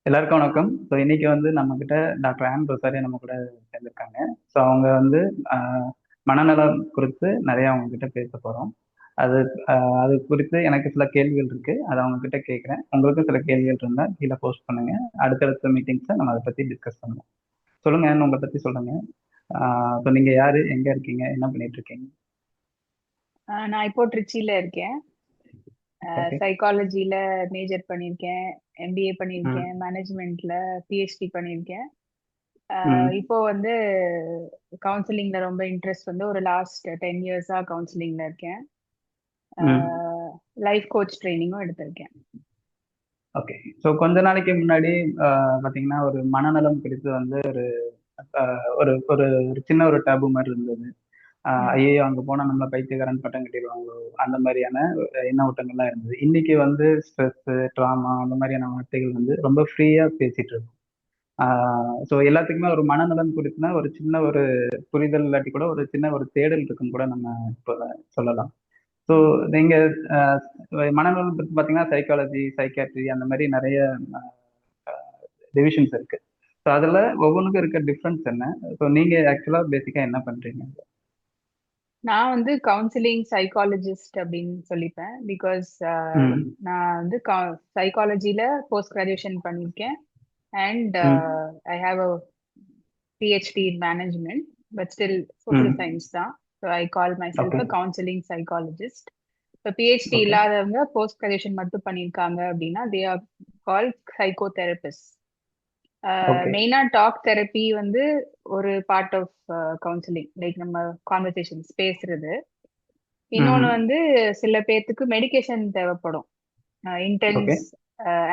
எல்லாருக்கும் வணக்கம். ஸோ இன்னைக்கு வந்து நம்ம கிட்ட டாக்டர் ஆன் ரோசாரி நம்ம கூட சேர்ந்திருக்காங்க. ஸோ அவங்க வந்து மனநலம் குறித்து நிறைய அவங்க கிட்ட பேச போறோம். அது அது குறித்து எனக்கு சில கேள்விகள் இருக்கு. அதை அவங்க கிட்ட கேட்குறேன். உங்களுக்கும் சில கேள்விகள் இருந்தா கீழே போஸ்ட் பண்ணுங்க. அடுத்தடுத்த மீட்டிங்ஸ்ல நம்ம அதை பத்தி டிஸ்கஸ் பண்ணுவோம். சொல்லுங்க, உங்களை பத்தி சொல்லுங்க. ஸோ நீங்க யாரு, எங்க இருக்கீங்க, என்ன பண்ணிட்டு இருக்கீங்க? நான் இப்போ ட்ரிச்சில இருக்கேன். ஓகே. சைக்காலஜில மேஜர் பண்ணியிருக்கேன். எம்பிஏ பண்ணியிருக்கேன். ம். மேனேஜ்மெண்ட்ல பிஹெச்டி பண்ணியிருக்கேன். ம். இப்போ வந்து கவுன்சிலிங்ல ரொம்ப இன்ட்ரெஸ்ட் வந்து ஒரு லாஸ்ட் 10 இயர்ஸா கவுன்சிலிங்ல இருக்கேன். ம். லைஃப் கோச் ட்ரைனிங்கும் எடுத்திருக்கேன். ஓகே. ஸோ கொஞ்ச நாளைக்கு முன்னாடி பாத்தீங்கன்னா ஒரு மனநலம் குறித்து வந்து ஒரு ஒரு ஒரு சின்ன ஒரு டேபு மாதிரி இருந்தது. ம். ஐயோ அங்க போனா நம்மள பைத்தியக்காரன் பட்டம் கட்டிடுவாங்களோ, அந்த மாதிரியான எண்ண ஓட்டங்கள்லாம் இருந்தது. இன்னைக்கு வந்து ஸ்ட்ரெஸ், ட்ராமா அந்த மாதிரியான வார்த்தைகள் வந்து ரொம்ப ஃப்ரீயா பேசிட்டு இருக்கோம். ஸோ எல்லாத்துக்குமே ஒரு மனநலம் குறித்துனா ஒரு சின்ன ஒரு புரிதல் இல்லாட்டி கூட ஒரு சின்ன ஒரு தேடல் இருக்குன்னு கூட நம்ம இப்போ சொல்லலாம். ஸோ ம். நீங்க ஆஹ் மனநலம் பத்தி பார்த்தீங்கன்னா சைக்காலஜி, சைக்காட்ரி அந்த மாதிரி நிறைய டிவிஷன்ஸ் இருக்கு. ஸோ அதுல ஒவ்வொன்றுக்கும் இருக்க டிஃப்ரென்ஸ் என்ன? ஸோ நீங்க ஆக்சுவலா பேசிக்கா என்ன பண்றீங்க? நான் வந்து கவுன்சிலிங் சைக்காலஜிஸ்ட் அப்படின்னு சொல்லிப்பேன். பிகாஸ் ம். நான் வந்து சைக்காலஜில போஸ்ட் கிராஜுவேஷன் பண்ணியிருக்கேன். அண்ட் ம். I have a PhD in management, but still social ம். science தான். So I call myself okay. a counseling psychologist. இப்போ PhD ஓகே. இல்லாதவங்க போஸ்ட் கிராஜுவேஷன் மட்டும் பண்ணியிருக்காங்க அப்படின்னா they are call psychotherapist. Okay. மெயினா டாக் தெரப்பி வந்து ஒரு பார்ட் ஆஃப் கவுன்சிலிங், லைக் நம்ம கான்வர்சேஷன்ஸ் பேசுறது. இன்னொன்று ம். வந்து சில பேர்த்துக்கு மெடிகேஷன் தேவைப்படும். ஓகே. இன்டென்ஸ்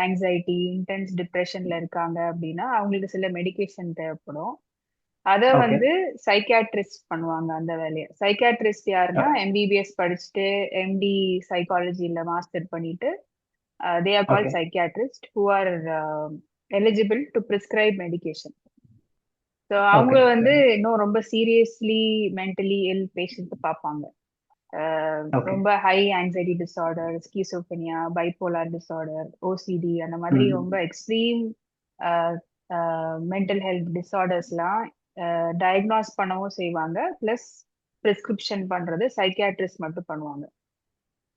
ஆங்ஸைட்டி, இன்டென்ஸ் டிப்ரெஷன்ல இருக்காங்க அப்படின்னா அவங்களுக்கு சில மெடிகேஷன் தேவைப்படும். அத ஓகே. வந்து சைக்கியாட்ரிஸ்ட் பண்ணுவாங்க அந்த வேலையை. சைக்கியாட்ரிஸ்ட் யாருன்னா எம்பிபிஎஸ் படிச்சுட்டு எம்டி சைக்காலஜில மாஸ்டர் பண்ணிட்டு they are called okay. Psychiatrist who are eligible to prescribe medication. So அவங்க ஓகே. வந்து சரி. இன்னும் ரொம்ப சீரியஸ்லி மென்டலி இல் பேஷண்ட் பார்ப்பாங்க. ஓகே. ரொம்ப high anxiety disorder, schizophrenia, bipolar disorder, OCD அந்த மாதிரி ரொம்ப ம். எக்ஸ்ட்ரீம் மென்டல் ஹெல்த் டிஸார்டர்ஸ்லாம் டயக்னாஸ் பண்ணவும் செய்வாங்க. ப்ளஸ் ப்ரிஸ்கிரிப்ஷன் பண்றது சைக்கியாட்ரிஸ்ட் மட்டும் பண்ணுவாங்க.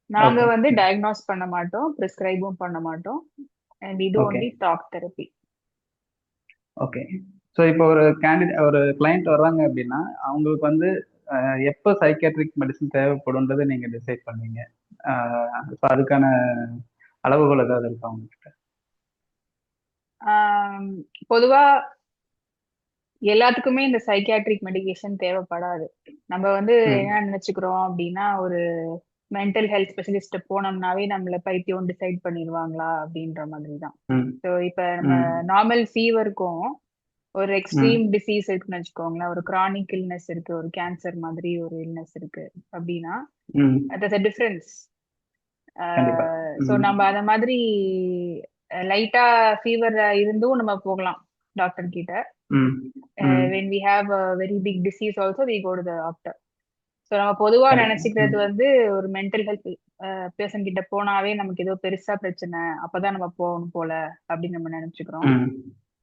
நாங்க ஓகே. வந்து சரி. டயக்னாஸ் பண்ண மாட்டோம், ப்ரிஸ்கிரைபும் பண்ண மாட்டோம். அண்ட் இது okay. Only talk therapy. Okay. So இப்போ ஒரு கிளையண்ட் வர்றாங்க அப்படின்னா அவங்களுக்கு வந்து எப்போ சைக்காட்ரிக் மெடிசன் தேவைப்படும்ன்றதை நீங்க டிசைட் பண்ணுவீங்க. ஸோ அதுக்கான அளவுகோல் ஏதாவது இருக்கா உங்ககிட்ட? பொதுவா எல்லாத்துக்குமே இந்த சைக்கியாட்ரிக் மெடிகேஷன் தேவைப்படாது. நம்ம வந்து என்ன ம். நினைச்சுக்கிறோம் அப்படின்னா, ஒரு மென்டல் ஹெல்த் ஸ்பெஷலிஸ்ட் போனோம்னாவே நம்மள பைத்தியம் டிசைட் பண்ணிடுவாங்களா அப்படின்ற மாதிரி தான். ம். ஸோ இப்போ நம்ம ம். நார்மல் ஃபீவருக்கும் ஒரு எக்ஸ்ட்ரீம் ம். டிசீஸ் இருக்குன்னு வச்சுக்கோங்களேன், ஒரு கிரானிக் இல்னஸ் இருக்கு, ஒரு கேன்சர் மாதிரி ஒரு இல்னஸ் இருக்கு அப்படின்னா ம். That's a difference. கண்டிப்பா. ஸோ ம். நம்ம அத மாதிரி லைட்டா ஃபீவர் இருந்தும் நம்ம போகலாம் டாக்டர் கிட்ட. ம். ம். when we have a very big disease also we go to the doctor. So நம்ம பொதுவா கண்டிப்பா. நினைச்சுக்கிறது ம். வந்து ஒரு மென்டல் ஹெல்த் பேஷண்ட் கிட்ட போனாவே நமக்கு ஏதோ பெருசா பிரச்சனை, அப்பதான் நம்ம போகணும் போல அப்படின்னு நம்ம நினைச்சுக்கிறோம். ம்.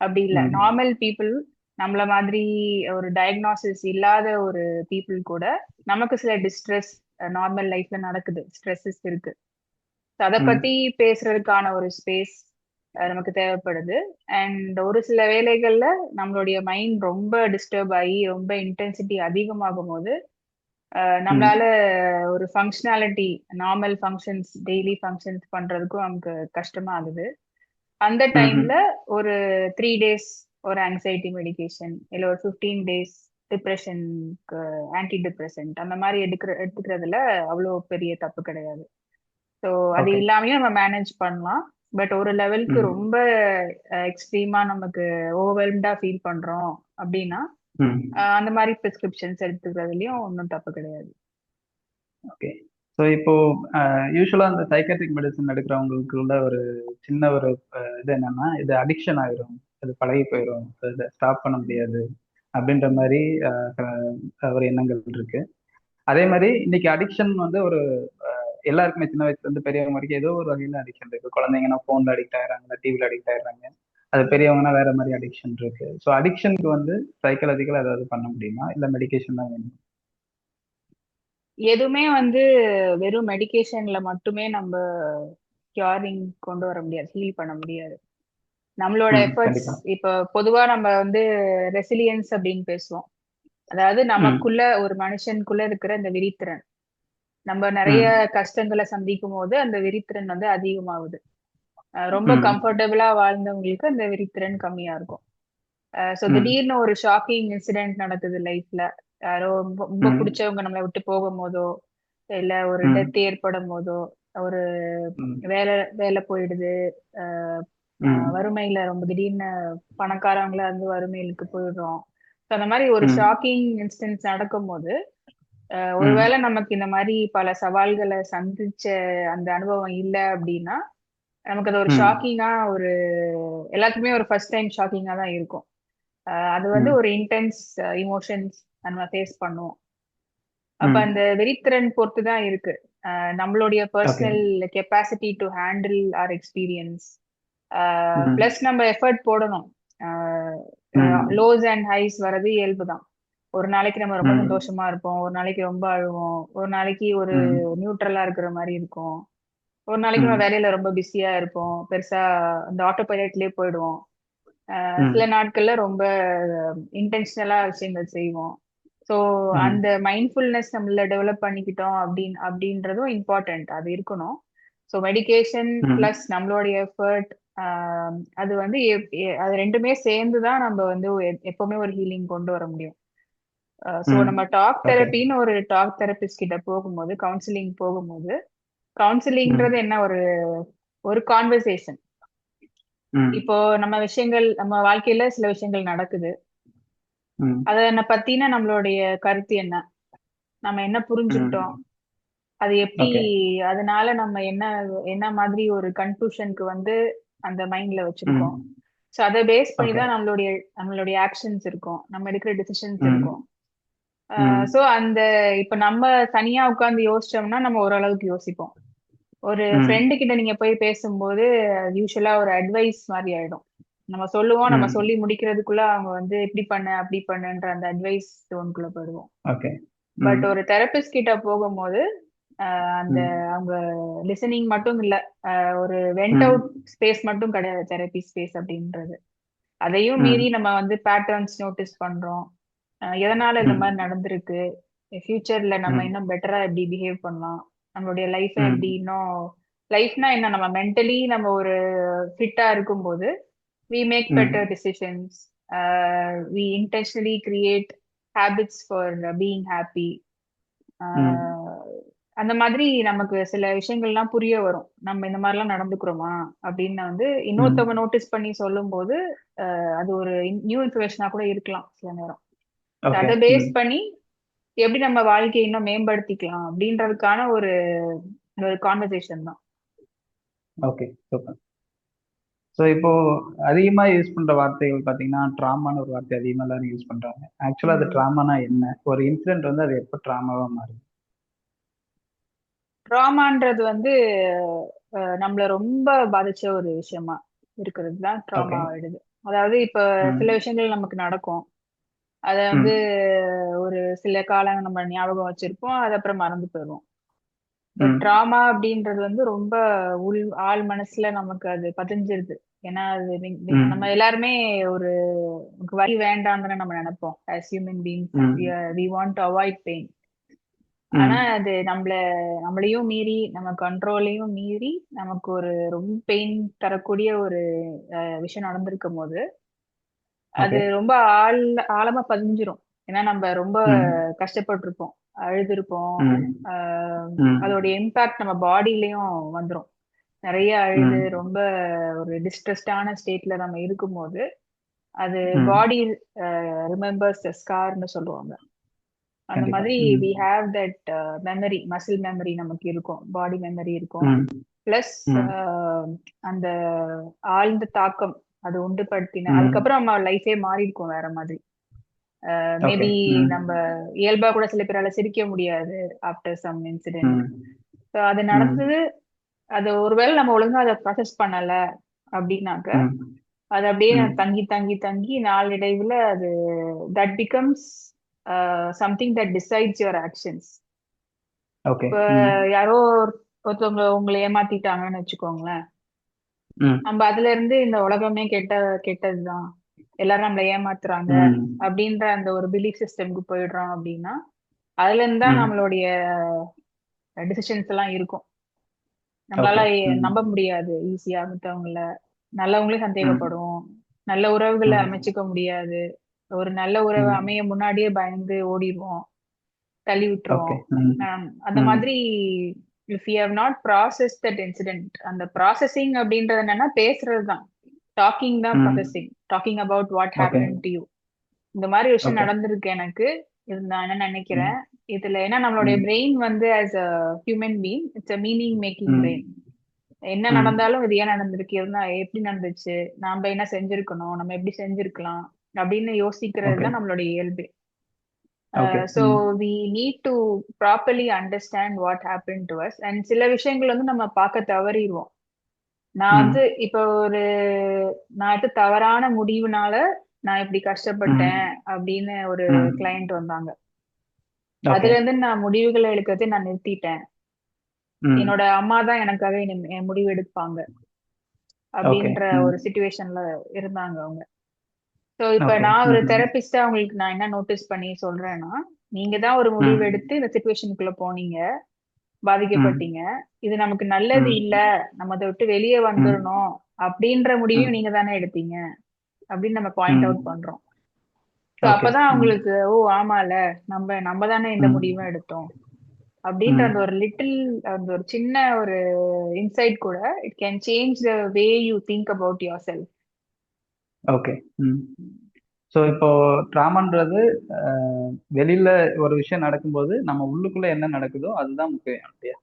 அப்படி இல்ல. ம். நார்மல் பீப்புள், நம்மள மாதிரி ஒரு டயக்னாசிஸ் இல்லாத ஒரு பீப்புள் கூட நமக்கு சில டிஸ்ட்ரெஸ் நார்மல் லைஃப்ல நடக்குது, ஸ்ட்ரெஸ்ஸஸ் இருக்கு. அத பத்தி ம். பேசுறதுக்கான ஒரு ஸ்பேஸ் நமக்கு தேவைப்படுது. அண்ட் ஒரு சில வேளைகள்ல நம்மளுடைய மைண்ட் ரொம்ப டிஸ்டர்ப் ஆகி ரொம்ப இன்டென்சிட்டி அதிகமாகும் போது நம்மளால ம். ஒரு functionality, normal functions, daily functions பண்றதுக்கும் நமக்கு கஷ்டமா ஆகுது. அந்த டைம்ல ம். ஒரு 3 டேஸ் ஒரு ஆங்ஸைட்டி மெடிகேஷன், இல்ல ஒரு 15 டேஸ் டிப்ரெஷனுக்கு ஆன்டி டிப்ரெசன்ட் அந்த மாதிரி எடுத்துக்கிறதுல அவ்வளோ பெரிய தப்பு கிடையாது. ஸோ அது ஓகே. இல்லாமயே நம்ம மேனேஜ் பண்ணலாம். பட் ஒரு லெவலுக்கு ம். ரொம்ப எக்ஸ்ட்ரீமா நமக்கு ஓவர்வெல்ம்டா ஃபீல் பண்றோம் அப்படின்னா ம். அந்த மாதிரி ப்ரிஸ்கிரிப்ஷன்ஸ் எடுத்துக்கிறதுலயும் ஒன்றும் தப்பு கிடையாது. ஓகே. ஸோ இப்போ யூஸ்வலா அந்த சைக்காட்ரிக் மெடிசன் எடுக்கிறவங்களுக்கு உள்ள ஒரு சின்ன ஒரு இது என்னன்னா, இது அடிக்ஷன் ஆயிரும், அது பழகி போயிடும், இதை ஸ்டாப் பண்ண ம். முடியாது அப்படின்ற மாதிரி ஒரு எண்ணங்கள் இருக்கு. அதே மாதிரி இன்னைக்கு அடிக்ஷன் வந்து ஒரு எல்லாருக்குமே சின்ன வயசுல இருந்து பெரியவங்க வரைக்கும் ஏதோ ஒரு வகையில அடிக்ஷன் இருக்கு. குழந்தைங்கன்னா போன்ல அடிக்ட் ஆயிடுறாங்க, டிவில அடிக்ட் ஆயிடுறாங்க. அது பெரியவங்கன்னா வேற மாதிரி அடிக்ஷன் இருக்கு. ஸோ அடிக்ஷனுக்கு வந்து சைக்காலஜிக்கலா ஏதாவது பண்ண முடியுமா, இல்ல மெடிகேஷன் தான் வேணும்? எதுவுமே வந்து வெறும் மெடிகேஷன்ல மட்டுமே நம்ம கியூரிங் கொண்டு வர முடியாது, ஹீல் பண்ண முடியாது. நம்மளோட ம், எஃபர்ட்ஸ், கண்டிப்பா. இப்போ பொதுவா நம்ம வந்து ரெசிலியன்ஸ் அப்படின்னு பேசுவோம். அதாவது ம், நமக்குள்ள ஒரு மனுஷனுக்குள்ள இருக்கிற இந்த விரித்திறன், நம்ம நிறைய ம், கஷ்டங்களை சந்திக்கும் போது அந்த விரித்திறன் வந்து அதிகமாகுது. ரொம்ப ம், கம்ஃபர்டபுளா வாழ்ந்தவங்களுக்கு அந்த விரித்திறன் கம்மியா இருக்கும். ஸோ ம், திடீர்னு ஒரு ஷாக்கிங் இன்சிடென்ட் நடக்குது லைஃப்ல, யாரோ ரொம்ப ரொம்ப ம், பிடிச்சவங்க நம்மளை விட்டு போகும் போதோ, இல்ல ஒரு ம், டெத் ஏற்படும் போதோ, ஒரு ம், வேலை வேலை போயிடுது, அஹ் ம், வறுமையில ரொம்ப திடீர்னு பணக்காரங்களா இருந்து வறுமையிலுக்கு போயிடுறோம். ஸோ அந்த மாதிரி ஒரு ம், ஷாக்கிங் இன்சிடென்ட்ஸ் நடக்கும்போது, ம், ஒருவேளை நமக்கு இந்த மாதிரி பல சவால்களை சந்திச்ச அந்த அனுபவம் இல்லை அப்படின்னா, நமக்கு அது ஒரு ம், ஷாக்கிங்கா, ஒரு எல்லாத்துக்குமே ஒரு ஃபர்ஸ்ட் டைம் ஷாக்கிங்கா தான் இருக்கும். அது வந்து ம், ஒரு இன்டென்ஸ் இமோஷன்ஸ் நம்ம ஃபேஸ் பண்ணுவோம். அப்ப ம். அந்த வெறித்திறன் பொறுத்து தான் இருக்கு. நம்மளுடைய okay. Personal capacity to handle or experience. Hmm, plus நம்ம எஃபர்ட் போடணும். ம், லோஸ் அண்ட் ஹைஸ் வர்றது இயல்பு தான். ஒரு நாளைக்கு நம்ம ரொம்ப ம், சந்தோஷமா இருப்போம், ஒரு நாளைக்கு ரொம்ப அழுவோம், ஒரு நாளைக்கு ஒரு ம், நியூட்ரலா இருக்கிற மாதிரி இருக்கும், ஒரு நாளைக்கு நம்ம ம், வேலையில ரொம்ப பிஸியா இருப்போம், பெருசா அந்த ஆட்டோ பைலட்லயே போயிடுவோம். சில ம், நாட்கள்ல ரொம்ப இன்டென்ஷனலா விஷயங்கள் செய்வோம். ஸோ ம், அந்த மைண்ட்ஃபுல்னஸ் நம்மள டெவலப் பண்ணிக்கிட்டோம் அப்படின்றதும் இம்பார்ட்டன்ட், அது இருக்கணும். ஸோ மெடிகேஷன் ம், பிளஸ் நம்மளுடைய எஃபர்ட், அது வந்து அது ரெண்டுமே சேர்ந்து தான் நம்ம வந்து எப்பவுமே ஒரு ஹீலிங் கொண்டு வர முடியும். ஸோ ம். நம்ம டாக் ஓகே. தெரப்பின்னு ஒரு டாக் தெரபிஸ்ட் கிட்ட போகும்போது, கவுன்சிலிங் போகும்போது, ம், கவுன்சிலிங்ன்றது என்ன, ஒரு ஒரு கான்வர்சேஷன். ம், இப்போ நம்ம விஷயங்கள், நம்ம வாழ்க்கையில சில விஷயங்கள் நடக்குது, ம், அதை பத்தின நம்மளுடைய கருத்து என்ன, நம்ம என்ன புரிஞ்சுக்கிட்டோம், ம். அது எப்படி, ஓகே. அதனால நம்ம என்ன என்ன மாதிரி ஒரு கன்க்ளூஷனுக்கு வந்து அந்த மைண்ட்ல வச்சிருக்கோம். ம், ஸோ அதை பேஸ் பண்ணி ஓகே. தான் நம்மளுடைய ஆக்ஷன்ஸ் இருக்கும், நம்ம எடுக்கிற டிசிஷன்ஸ் இருக்கும். ம், ம், ஸோ அந்த இப்ப நம்ம தனியா உட்கார்ந்து யோசிச்சோம்னா நம்ம ஓரளவுக்கு யோசிப்போம். ஒரு ம், ஃப்ரெண்டு கிட்ட நீங்க போய் பேசும்போது யூஸ்வலா ஒரு அட்வைஸ் மாதிரி ஆயிடும். நம்ம சொல்லுவோம், நம்ம ம். சொல்லி முடிக்கிறதுக்குள்ள அவங்க வந்து இப்படி பண்ணு அப்படி பண்ணுன்ற அந்த அட்வைஸ் ஜோனுக்குள்ள போயிடுவோம். ஓகே. ம், பட் ஒரு தெரபிஸ்ட் கிட்ட போகும்போது அந்த ம், அவங்க லிசனிங் மட்டும் இல்ல, ஒரு வெண்ட் அவுட் ம், ஸ்பேஸ் மட்டும் கிடையாது தெரப்பி ஸ்பேஸ் அப்படின்றது. அதையும் மீறி ம், நம்ம வந்து பேட்டர்ன்ஸ் நோட்டீஸ் பண்றோம். எதனால இந்த மாதிரி ம், நடந்திருக்கு, ஃபியூச்சர்ல நம்ம ம், இன்னும் பெட்டரா எப்படி பிஹேவ் பண்ணலாம், நம்மளுடைய லைஃபை எப்படி ம், இன்னும், லைஃப்னா என்ன, நம்ம மென்டலி நம்ம ஒரு ஃபிட்டா இருக்கும்போது we make better ம், decisions, we intentionally create habits for being happy. ம், ஆஹ் அந்த மாதிரி நமக்கு சில விஷயங்கள்லாம் புரிய வரும், நம்ம இந்த மாதிரிலாம் நடந்துக்கிறோமா அப்படின்னு வந்து இன்னொருத்தவங்க ம். நோட்டீஸ் பண்ணி சொல்லும்போது. அது ஒரு நியூ இன்ஃபர்மேஷனா கூட இருக்கலாம் சில நேரம். So okay. அதை பேஸ் ம். பண்ணி எப்படி நம்ம வாழ்க்கையை இன்னும் மேம்படுத்திக்கலாம் அப்படின்றதுக்கான ஒரு ஒரு கான்வர்சேஷன் தான். ஓகே. சூப்பர். ஸோ இப்போ அதிகமா யூஸ் பண்ற வார்த்தைகள் பார்த்தீங்கன்னா, ட்ராமான்னு ஒரு வார்த்தை அதிகமா எல்லாரும் யூஸ் பண்றாங்க. ஆக்சுவலா அது ம். ட்ராமானா என்ன? ஒரு இன்சிடென்ட் வந்து அது எப்போ ட்ராமாவா மாறுது? ட்ராமான்றது வந்து நம்மள ரொம்ப பாதிச்ச ஒரு விஷயமா இருக்கிறது தான் ட்ராமா ஓகே. ஆயிடுது. அதாவது இப்ப சில ம், விஷயங்கள் நமக்கு நடக்கும், அத வந்து ம், ஒரு சில காலம் நம்ம ஞாபகம் வச்சிருப்போம், அது அப்புறம் மறந்து போயிடுவோம். பட் ம், ட்ராமா அப்படின்றது வந்து ரொம்ப உள் ஆள் மனசுல நமக்கு அது பதிஞ்சிருது. ஏன்னா அது நம்ம ம், எல்லாருமே ஒரு நமக்கு வலி வேண்டாம் தானே நம்ம நினைப்போம். as human beings ம், we want to avoid pain. ஆனா ம். அது நம்மளையும் மீறி, நம்ம கண்ட்ரோலையும் மீறி நமக்கு ஒரு ரொம்ப பெயின் தரக்கூடிய ஒரு விஷயம் நடந்திருக்கும் போது அது ஓகே. ரொம்ப ஆழமா பதிஞ்சிரும். ஏன்னா நம்ம ரொம்ப ம், கஷ்டப்பட்டிருப்போம், அழுதுருப்போம். ம், ஆஹ் ம், அதோட இம்பாக்ட் நம்ம பாடியிலயும் வந்துரும். நிறைய அழுது ம். ரொம்ப ஒரு டிஸ்ட்ரெஸ்டான ஸ்டேட்ல நம்ம இருக்கும்போது அது ம். பாடி ரிமெம்பர்ஸ் த ஸ்கார்னு சொல்லுவாங்க. அந்த கண்டிப்பா. மாதிரி hmm, we have that memory, muscle memory நமக்கு இருக்கும், பாடி மெமரி இருக்கும். ம், பிளஸ் ம், அந்த ஆழ்ந்த தாக்கம் அது உண்டுபடுத்தின ம். அதுக்கப்புறம் நம்ம லைஃபே மாறி இருக்கும் வேற மாதிரி. ஓகே. மேபி ம், நம்ம இயல்பா கூட சில பேரால சிரிக்க முடியாது ஆஃப்டர் சம் இன்சிடென்ட். ம், ஸோ அது ம், நடந்தது, அது ஒருவேளை நம்ம ஒழுங்கா அதை ப்ராசஸ் பண்ணல அப்படின்னாக்க ம், அது அப்படியே நான் ம். தங்கி தங்கி தங்கி நாளடைவுல அது that becomes something that decides your actions. Okay. இப்ப ம். யாரோ ஒருத்தவங்க உங்களை ஏமாத்திட்டாங்கன்னு வச்சுக்கோங்களேன். ம். நம்ம அதுல இருந்து இந்த உலகமே கெட்டதுதான், எல்லாரும் நம்மள ஏமாத்துறாங்க ம். அப்படின்ற அந்த ஒரு பிலீஃப் சிஸ்டம்க்கு போயிடுறோம் அப்படின்னா, அதுல இருந்து தான் ம். நம்மளுடைய டிசிஷன்ஸ் எல்லாம் இருக்கும். நம்மளால ஓகே. ம். நம்ப முடியாது ஈஸியா மத்தவங்கள. நல்லவங்களே ம். சந்தேகப்படும். நல்ல உறவுகளை ம். அமைச்சுக்க முடியாது. ஒரு நல்ல உறவு ம். அமைய முன்னாடியே பயந்து ஓடிடுவோம், தள்ளி ஓகே. விட்டுருவோம். ம். அந்த ம். மாதிரி if you have not process that incident, அந்த ப்ராசஸிங் அப்படின்றது என்னன்னா பேசுறது தான். டாக்கிங் தான் hmm. Processing. Talking about what okay. Happen to you. இந்த மாதிரி விஷயம் ஓகே. நடந்திருக்கு எனக்கு. இது நான் என்ன நினைக்கிறேன். ம். இதுல ஏன்னா நம்மளுடைய ம். பிரெயின் வந்து as a human being it's a meaning making brain. ம். என்ன ம். நடந்தாலும் இது ஏன் நடந்திருக்கு, இருந்தா எப்படி நடந்துச்சு, நாம என்ன செஞ்சிருக்கணும், நம்ம எப்படி செஞ்சிருக்கலாம் அப்படின்னு யோசிக்கிறது ஓகே. தான் நம்மளுடைய இயல்பு. Okay. So hmm. We need to properly understand what happen to us. And சில விஷயங்கள் வந்து நம்ம பார்க்க தவறிடுவோம். நான் வந்து ம். இப்போ நான் எடுத்த தவறான முடிவுனால நான் இப்படி கஷ்டப்பட்டேன் ம். அப்படின்னு ஒரு ம். கிளையண்ட் வந்தாங்க. ஓகே. அதுல இருந்து நான் முடிவுகளை எடுக்கிறதை நான் நிறுத்திட்டேன். ம். என்னோட அம்மா தான் எனக்காக என் முடிவு எடுப்பாங்க ஓகே. அப்படின்ற ம். ஒரு சுச்சுவேஷன்ல இருந்தாங்க அவங்க. ஸோ இப்ப ஓகே. நான் ஒரு ம். தெரபிஸ்டா உங்களுக்கு நான் என்ன நோட்டீஸ் பண்ணி சொல்றேன்னா, நீங்க தான் ஒரு முடிவு ம். எடுத்து இந்த சுச்சுவேஷனுக்குள்ள போனீங்க, ம். பாதிக்கப்பட்டீங்க. இது நமக்கு நல்லது இல்ல, ம். நம்ம அதை விட்டு வெளியே ம். வந்துடணும் அப்படின்ற முடிவையும் ம். நீங்க தானே எடுத்தீங்க அப்படின்னு நம்ம பாயிண்ட் அவுட் ம். பண்றோம். So okay. அப்பதான் ம். அவங்களுக்கு ஓ ஆமால, நம்ம தானே இந்த முடிவும் ம். எடுத்தோம் அப்படின்ற அந்த ம். ஒரு லிட்டில், அந்த ஒரு சின்ன ஒரு இன்சைட் கூட it can change the way you think about your self. Okay. ம். ஸோ இப்போ ட்ராமான்றது வெளியில ஒரு விஷயம் நடக்கும்போது நம்ம உள்ளுக்குள்ள என்ன நடக்குதோ அதுதான் முக்கியம் இல்லையா?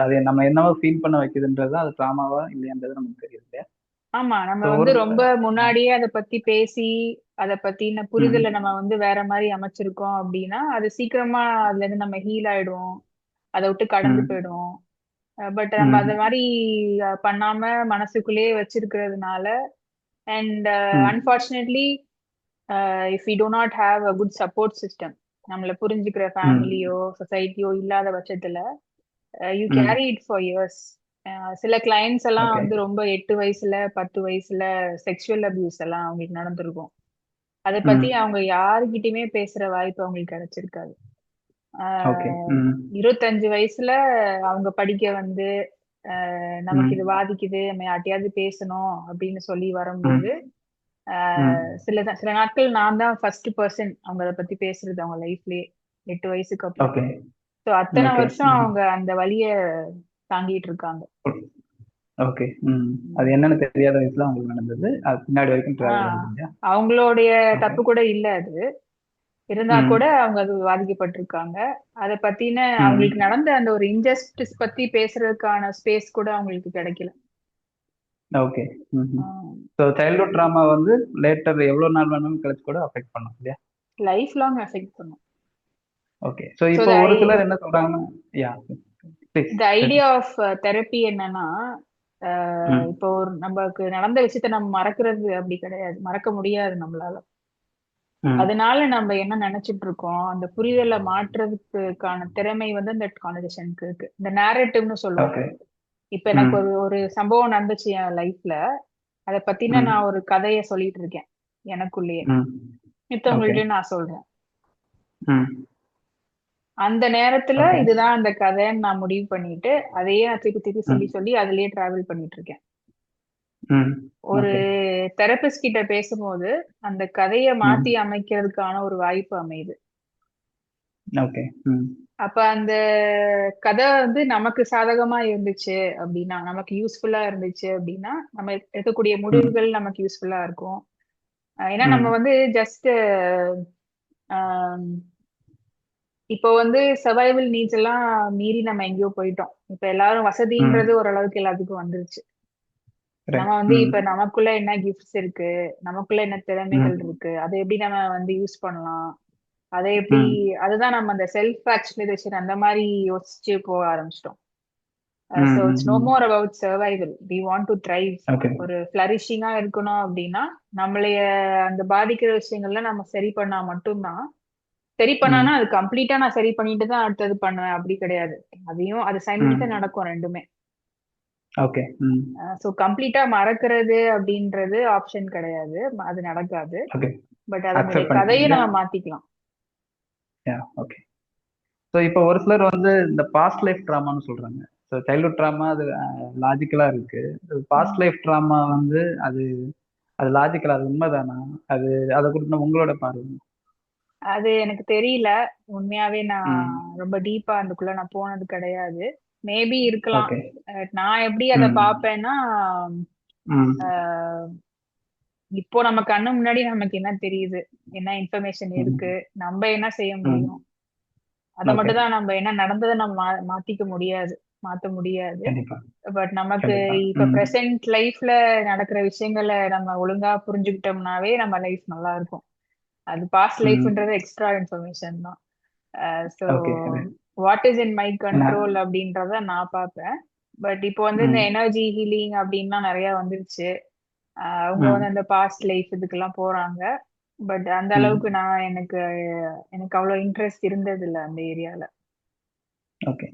அதை நம்ம என்னவோ ஃபீல் பண்ண வைக்குதுன்றது அது ட்ராமாவா இல்லையான்றது நமக்கு தெரியும் இல்லையா? ஆமா. நம்ம ஸோ வந்து ஒரு ரொம்ப முன்னாடியே அத பத்தி பேசி, அத பத்தின புரிதல ம். நம்ம வந்து வேற மாரி அமைச்சிருக்கோம் அப்டின்னா, அது சீக்கிரமா அதுலருந்து நம்ம ஹீல் ஆயிடுவோம். அத விட்டு கடந்து ம். போயிடுவோம். பட் நம்ம அத ம். மாரி பண்ணாம மனசுக்குள்ளேயே வச்சிருக்கிறதுனால and hmm. Unfortunately if we do not have a good support system, நம்மள புரிஞ்சுக்கிற ம். ஃபேமிலியோ, சொசைட்டியோ இல்லாத பட்சத்துல you hmm. Carry it for years. சில கிளைண்ட்ஸ் எல்லாம் ஓகே. வந்து ரொம்ப 8 வயசுல 10 வயசுல செக்ஷுவல் அபியூஸ் எல்லாம் அவங்களுக்கு நடந்திருக்கும். அதை பத்தி ம். அவங்க யாருகிட்டயுமே பேசுற வாய்ப்பு அவங்களுக்கு கிடைச்சிருக்காது. ஓகே. ஆஹ் ம். 25 வயசுல அவங்க படிக்க வந்து நமக்கு இது ம். பாதிக்குது, நம்ம யார்ட்டையாவது பேசணும் அப்படின்னு சொல்லி வரும்போது ம். ம். சில நாட்கள் நான் தான் ஃபர்ஸ்ட் பர்சன் அவங்க அதை பத்தி பேசுறது அவங்க லைஃப்லயே, 8 வயசுக்கு அப்புறம். ஓகே. ஸோ அத்தனை ஓகே. வருஷம் ம். அவங்க அந்த வலிய தாங்கிட்டு இருக்காங்க. ஓகே. ம். அது என்னன்னு தெரியாத வயசுல உங்களுக்கு நடந்தது. அது பின்னாடி வரைக்கும் டிராவல் ஆஹ் ஆகுது இல்லையா? அவங்களுடைய ஓகே. தப்பு கூட இல்ல அது. இருந்தா கூட ம். அவங்க அது பாதிக்கப்பட்டிருக்காங்க. அத பத்தின அவங்களுக்கு ம். நடந்த அந்த ஒரு இன்ஜஸ்டிஸ் பத்தி பேசுறதுக்கான ஸ்பேஸ் கூட அவங்களுக்கு கிடைக்கல. ஓகே. ம். ஸோ சைல்ட்ஹுட் ட்ராமா வந்து லேட்டர் எவ்வளோ நாள் வேணாலும் கழிச்சு கூட அஃபெக்ட் பண்ணும் இல்லையா? லைஃப் லாங் அஃபெக்ட் பண்ணும். ஓகே. ஸோ ஸோ இப்போ ஒரு சிலர் என்ன சொல்றாங்கன்னா, yeah please. The idea of therapy என்னன்னா, ம். இப்போ ஒரு நமக்கு நடந்த விஷயத்த நம்ம மறக்கிறது அப்படி கிடையாது, மறக்க முடியாது நம்மளால. ம். அதனால நம்ம என்ன நினைச்சிட்டு இருக்கோம், அந்த புரிதலை மாற்றுறதுக்கான திறமை வந்து அந்த கான்வர்சேஷனுக்கு இருக்கு. இந்த நேரேட்டிவ்னு சொல்லுவோம். ஓகே. இப்ப எனக்கு ம். ஒரு ஒரு சம்பவம் நடந்துச்சு என் லைஃப்ல. அத பத்தின நான் ம். ஒரு கதைய சொல்லிட்டு இருக்கேன் எனக்குள்ளேயே. ம். ஓகே. மித்தவங்கள்ட்டயும் நான் சொல்றேன். ம். அந்த நேரத்துல ஓகே. இதுதான் அந்த கதைன்னு நான் முடிவு பண்ணிட்டு, அதையே நான் திருப்பி திருப்பி சொல்லி ம். சொல்லி அதிலேயே டிராவல் பண்ணிட்டு இருக்கேன். ம். ஒரு ஓகே. தெரபிஸ்ட் கிட்ட பேசும்போது அந்த கதைய ம். மாத்தி அமைக்கிறதுக்கான ஒரு வாய்ப்பு அமையுது. ஓகே. ம். அப்ப அந்த கதை வந்து நமக்கு சாதகமா இருந்துச்சு அப்படின்னா, நமக்கு யூஸ்ஃபுல்லா இருந்துச்சு அப்படின்னா, நம்ம எடுக்கக்கூடிய ம். முடிவுகள் நமக்கு யூஸ்ஃபுல்லா இருக்கும். ஏன்னா நம்ம ம். வந்து ஜஸ்ட் இப்போ வந்து சர்வைவல் நீட்ஸ் எல்லாம் மீறி நம்ம எங்கேயோ போயிட்டோம். இப்ப எல்லாரும் வசதின்றது ம். ஓரளவுக்கு எல்லாத்துக்கும் வந்துருச்சு. நம்ம ரைட். வந்து ம். இப்ப நமக்குள்ள என்ன கிஃப்ட்ஸ் இருக்கு, நமக்குள்ள என்ன திறமைகள் ம். இருக்கு, அதை எப்படி நம்ம வந்து யூஸ் பண்ணலாம், அதை எப்படி, ம். அதுதான் நம்ம அந்த செல்ஃப் ஆக்சுவலைசேஷன் அந்த மாதிரி யோசிச்சு போக ஆரம்பிச்சிட்டோம். ம், ஸோ ம், it's no hmm. More about survival. We want to thrive. Okay. ஒரு ஃபிளரிஷிங்கா இருக்கணும் அப்படின்னா நம்மளைய அந்த பாதிக்கிற விஷயங்கள்ல நம்ம சரி பண்ணா மட்டும்தான். சரி பண்ணானா ம், அது கம்ப்ளீட்டா நான் சரி பண்ணிட்டு தான் அடுத்தது பண்ணுவேன் அப்படி கிடையாது. அதையும் அது சைமல்டேனியஸா ம். நடக்கும் ரெண்டுமே. ஓகே. ம். ஸோ கம்ப்ளீட்டா மறக்கிறது அப்படின்றது ஆப்ஷன் கிடையாது. அது நடக்காது. ஓகே. பட் அதனுடைய அக்செப்ட் கதையை பண்ணிக்கிறீங்க. நம்ம மாத்திக்கலாம். யா, ஓகே. ஸோ இப்போ ஒரு சிலர் வந்து இந்த பாஸ்ட் லைஃப் ட்ராமான்னு சொல்றாங்க. ஸோ சைல்ட்ஹுட் ட்ராமா அது லாஜிக்கலா இருக்கு. பாஸ்ட் ம். லைஃப் ட்ராமா வந்து அது அது லாஜிக்கலா, அது உண்மைதானா? அது அதை குறித்து உங்களோட பார்வை. அது எனக்கு தெரியல. உண்மையாவே நான் ம். ரொம்ப டீப்பா அதுக்குள்ள நான் போனது கிடையாது. மேபி இருக்கலாம். ஓகே. நான் எப்படி அதை ம். பார்ப்பேன்னா, ம். அஹ், இப்போ நம்ம கண்ணு முன்னாடி நமக்கு என்ன தெரியுது, என்ன இன்ஃபர்மேஷன் இருக்கு, ம். நம்ம என்ன செய்ய முடியும், ம். அதை ஓகே. மட்டும் தான். நம்ம என்ன நடந்ததை நம்ம மாத்திக்க முடியாது, மாத்த முடியாது. கண்டிப்பா. பட் நமக்கு கண்டிப்பா. இப்ப ம். பிரசன்ட் லைஃப்ல நடக்கிற விஷயங்களை நம்ம ஒழுங்கா புரிஞ்சுக்கிட்டோம்னாவே நம்ம லைஃப் நல்லா இருக்கும். அது பாஸ்ட் ம். லைஃப்ன்றது எக்ஸ்ட்ரா இன்ஃபர்மேஷன் தான். So okay. அது வாட் இஸ் இன் மை என்ன? கண்ட்ரோல் அப்படின்றத நான் பார்ப்பேன். பட் இப்போ வந்து இந்த ம். எனர்ஜி ஹீலிங் அப்படின்லாம் நிறைய வந்துருச்சு. அவங்க வந்து ம். அந்த பாஸ்ட் லைஃப் இதுக்கெல்லாம் போறாங்க. பட் அந்த அளவுக்கு ம். நான் எனக்கு எனக்கு அவ்வளவு இன்ட்ரெஸ்ட் இருந்தது இல்ல அந்த ஏரியால. ஓகே.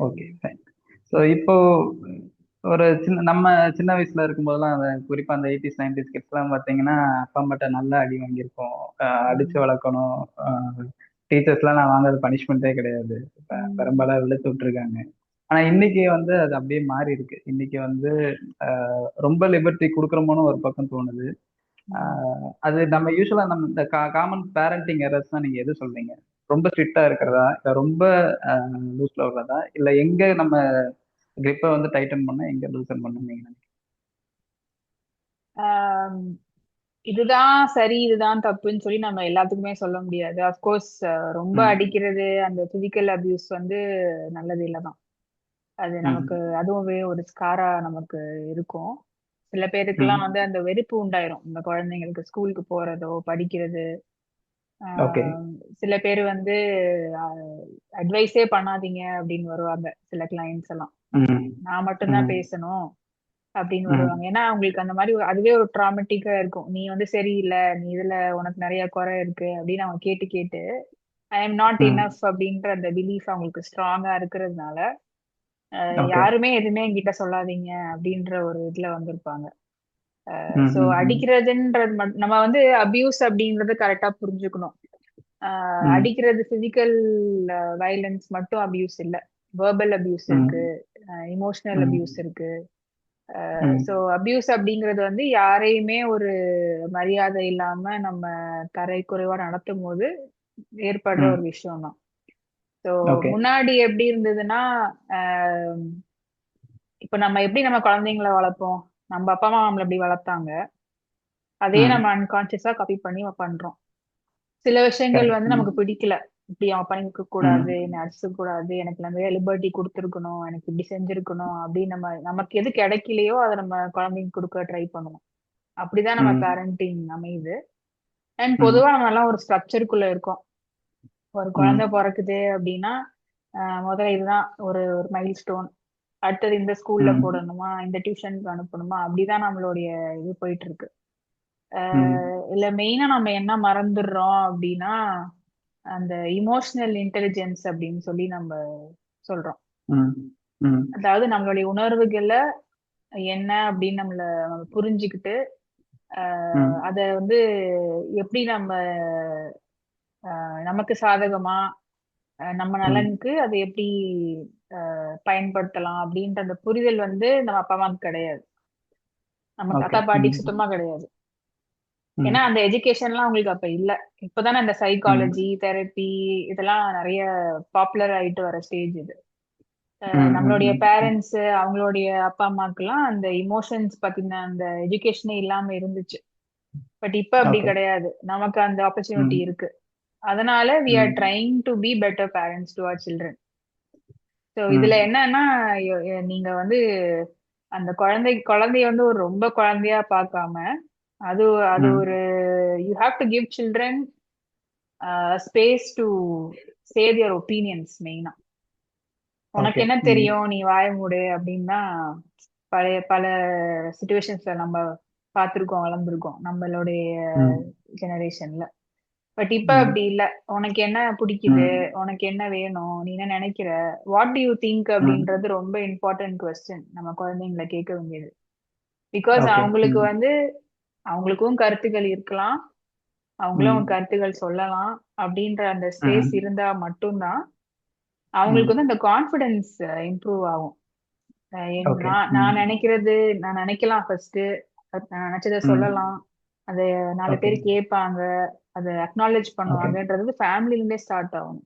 Okay, fine. ஸோ இப்போ ஒரு நம்ம சின்ன வயசுல இருக்கும்போதெல்லாம் குறிப்பா அந்த 80s 90s கிட்ஸ்லாம் பார்த்தீங்கன்னா, அப்பா அம்மாட்ட நல்ல அடி வாங்கியிருப்போம். அடிச்சு வளர்க்கணும். டீச்சர்ஸ்லாம் நான் வாங்குறது பனிஷ்மெண்ட்டே கிடையாது. பெரும்பாலும் வெளுத்து விட்டுருக்காங்க. ஆனா இன்னைக்கு வந்து அது அப்படியே மாறி இருக்கு. இன்னைக்கு வந்து ரொம்ப லிபர்ட்டி கொடுக்குறோமோன்னு ஒரு பக்கம் தோணுது. அது நம்ம யூஸ்வலா நம்ம இந்த காமன் பேரண்டிங் எரர்ஸ் தான். நீங்க எது சொல்றீங்க? ரொம்ப ஸ்ட்ரிக்ட்டா இருக்கிறதா? இல்ல ரொம்ப லூஸ்ல விடுறதா? இல்ல எங்க நம்ம கிரிப்ப வந்து டைட்டன் பண்ணா எங்க லூசன் பண்ணணும்னு நீங்க நினைக்கிறீங்க? இதுதான் சரி இதுதான் தப்புன்னு சொல்லி நம்ம எல்லாத்துக்குமே சொல்ல முடியாது. அஃப்கோர்ஸ் ரொம்ப ம். அடிக்கிறது, அந்த பிசிக்கல் அபியூஸ் வந்து நல்லது இல்லதான். அது நமக்கு ம். அதுவுமே ஒரு ஸ்காரா நமக்கு இருக்கும். சில பேருக்குலாம் வந்து ம். அந்த வெறுப்பு உண்டாயிரும் இந்த குழந்தைங்களுக்கு ஸ்கூலுக்கு போறதோ படிக்கிறது. ஓகே. ஆஹ் சில பேர் வந்து அட்வைஸே பண்ணாதீங்க அப்படின்னு வருவாங்க சில கிளைண்ட்ஸ் எல்லாம். ம். நான் மட்டும்தான் ம். பேசணும் அப்படின்னு வருவாங்க. ம். ஏன்னா அவங்களுக்கு அந்த மாதிரி அதுவே ஒரு ட்ராமட்டிக்கா இருக்கும். நீ வந்து சரியில்லை, நீ இதுல உனக்கு நிறைய குறை இருக்கு அப்படின்னு அவங்க கேட்டு கேட்டு ஐ எம் நாட் ம். இனஃப் அப்படின்ற அந்த பிலீஃப் அவங்களுக்கு ஸ்ட்ராங்கா இருக்கிறதுனால ஓகே. யாருமே எதுவுமே என்கிட்ட சொல்லாதீங்க அப்படின்ற ஒரு இதுல வந்திருப்பாங்க. ம். ஸோ ம். ம். அடிக்கிறதுன்றது நம்ம வந்து அபியூஸ் அப்படின்றது கரெக்டா புரிஞ்சுக்கணும். ம். அடிக்கிறது பிசிக்கல் வயலன்ஸ் மட்டும் அபியூஸ் இல்ல. வெர்பல் அபியூஸ் இருக்கு, ம். இமோஷனல் அபியூஸ் ம். இருக்கு. ஸோ ம். அபியூஸ் அப்படிங்கிறது வந்து யாரையுமே ஒரு மரியாதை இல்லாம நம்ம தரைக்குறைவா நடத்தும் போது ஏற்படுற ஒரு ம். விஷயம் தான். So okay. முன்னாடி எப்படி இருந்ததுன்னா, ஆஹ் இப்ப நம்ம எப்படி நம்ம குழந்தைங்களை வளர்ப்போம், நம்ம அப்பா அம்மா நம்மள எப்படி வளர்த்தாங்க அதே நம்ம ம். அன்கான்சியஸா காப்பி பண்ணி பண்றோம். சில விஷயங்கள் கரெக்ட். வந்து ம். நமக்கு பிடிக்கல. இப்படி அவன் பண்ணிருக்க கூடாது, ம். என்னை அடிச்சிருக்க கூடாது, எனக்கு நிறைய லிபர்ட்டி கொடுத்துருக்கணும், எனக்கு இப்படி செஞ்சிருக்கணும் அப்படின்னு நம்ம நமக்கு எது கிடைக்கலையோ அதை நம்ம குழந்தைங்க கொடுக்க ட்ரை பண்ணுவோம். அப்படிதான் நம்ம ம். பேரண்டிங் அமையுது. அண்ட் ம். பொதுவா நம்ம எல்லாம் ஒரு ஸ்ட்ரக்சருக்குள்ள இருக்கோம். ஒரு குழந்தை ம். பிறக்குது அப்படின்னா முதல்ல இதுதான் ஒரு ஒரு மைல் ஸ்டோன். அடுத்தது இந்த ஸ்கூல்ல ம். போடணுமா, இந்த டியூஷனுக்கு அனுப்பணுமா, அப்படிதான் நம்மளுடைய இது போயிட்டு இருக்கு. ம். இல்ல மெயினா நம்ம என்ன மறந்துடுறோம் அப்படின்னா அந்த இமோஷனல் இன்டெலிஜென்ஸ் அப்படின்னு சொல்லி நம்ம சொல்றோம். ம். ம். அதாவது நம்மளுடைய உணர்வுகளை என்ன அப்படின்னு நம்ம புரிஞ்சுக்கிட்டு ம். அத வந்து எப்படி நம்ம நமக்கு சாதகமா நம்ம ம். நலனுக்கு அதை எப்படி பயன்படுத்தலாம் அப்படின்ற அந்த புரிதல் வந்து நம்ம அப்பா அம்மாவுக்கு கிடையாது. நம்ம ஓகே. தாத்தா பாட்டிக்கு ம். சுத்தமா கிடையாது. ஏன்னா ம். அந்த எஜுகேஷன்லாம் அவங்களுக்கு அப்ப இல்ல. இப்பதானே அந்த சைக்காலஜி ம். தெரப்பி இதெல்லாம் நிறைய பாப்புலர் ஆயிட்டு வர ஸ்டேஜ் இது. ம். ம். நம்மளுடைய ம். ம். பேரண்ட்ஸ் அவங்களுடைய அப்பா அம்மாக்கெல்லாம் அந்த இமோஷன்ஸ் பத்தின அந்த எஜுகேஷனே இல்லாம இருந்துச்சு. பட் இப்ப அப்படி ஓகே. கிடையாது, நமக்கு அந்த ஆப்பர்ச்சுனிட்டி ம். இருக்கு. அதனால we are hmm. Trying to be better parents to our children. So இதுல ம். என்னன்னா நீங்க வந்து அந்த குழந்தைய வந்து ஒரு ரொம்ப குழந்தையா பார்க்காம அது அது ஒரு ம். You have to give children space to say their opinions மெயினா. உனக்கு ஓகே. என்ன ம். தெரியும், நீ வாய மூடு அப்படின்னா பழைய பல சுச்சுவேஷன்ஸ்ல நம்ம பார்த்திருக்கோம், வளர்ந்துருக்கோம் நம்மளுடைய ம். ஜெனரேஷன்ல. பட் இப்ப ம். அப்படி இல்ல. உனக்கு என்ன பிடிக்குது, ம். உனக்கு என்ன வேணும், நீ என்ன நினைக்கிற, வாட் டு யூ திங்க் ம். அப்படின்றது ரொம்ப இம்பார்ட்டன்ட் கொஸ்டின் நம்ம குழந்தைங்களை கேட்க வேண்டியது. Because okay. அவங்களுக்கு ம். வந்து அவங்களுக்கும் கருத்துக்கள் இருக்கலாம், அவங்களும் ம். கருத்துக்கள் சொல்லலாம். அப்படின்ற அந்த ஸ்பேஸ் ம். இருந்தா மட்டும்தான் அவங்களுக்கு ம். வந்து அந்த கான்ஃபிடன்ஸ் இம்ப்ரூவ் ஆகும். ஓகே. நான் ம். நான் நினைக்கிறது, நான் நினைக்கலாம் ஃபர்ஸ்ட், நான் நினைச்சதை ம். சொல்லலாம், அதை 4 ஓகே. பேர் கேட்பாங்க, அதை அக்னாலேஜ் ஓகே. பண்ணுவாங்கன்றது ஃபேமிலில இருந்தே ஸ்டார்ட் ஆகும்.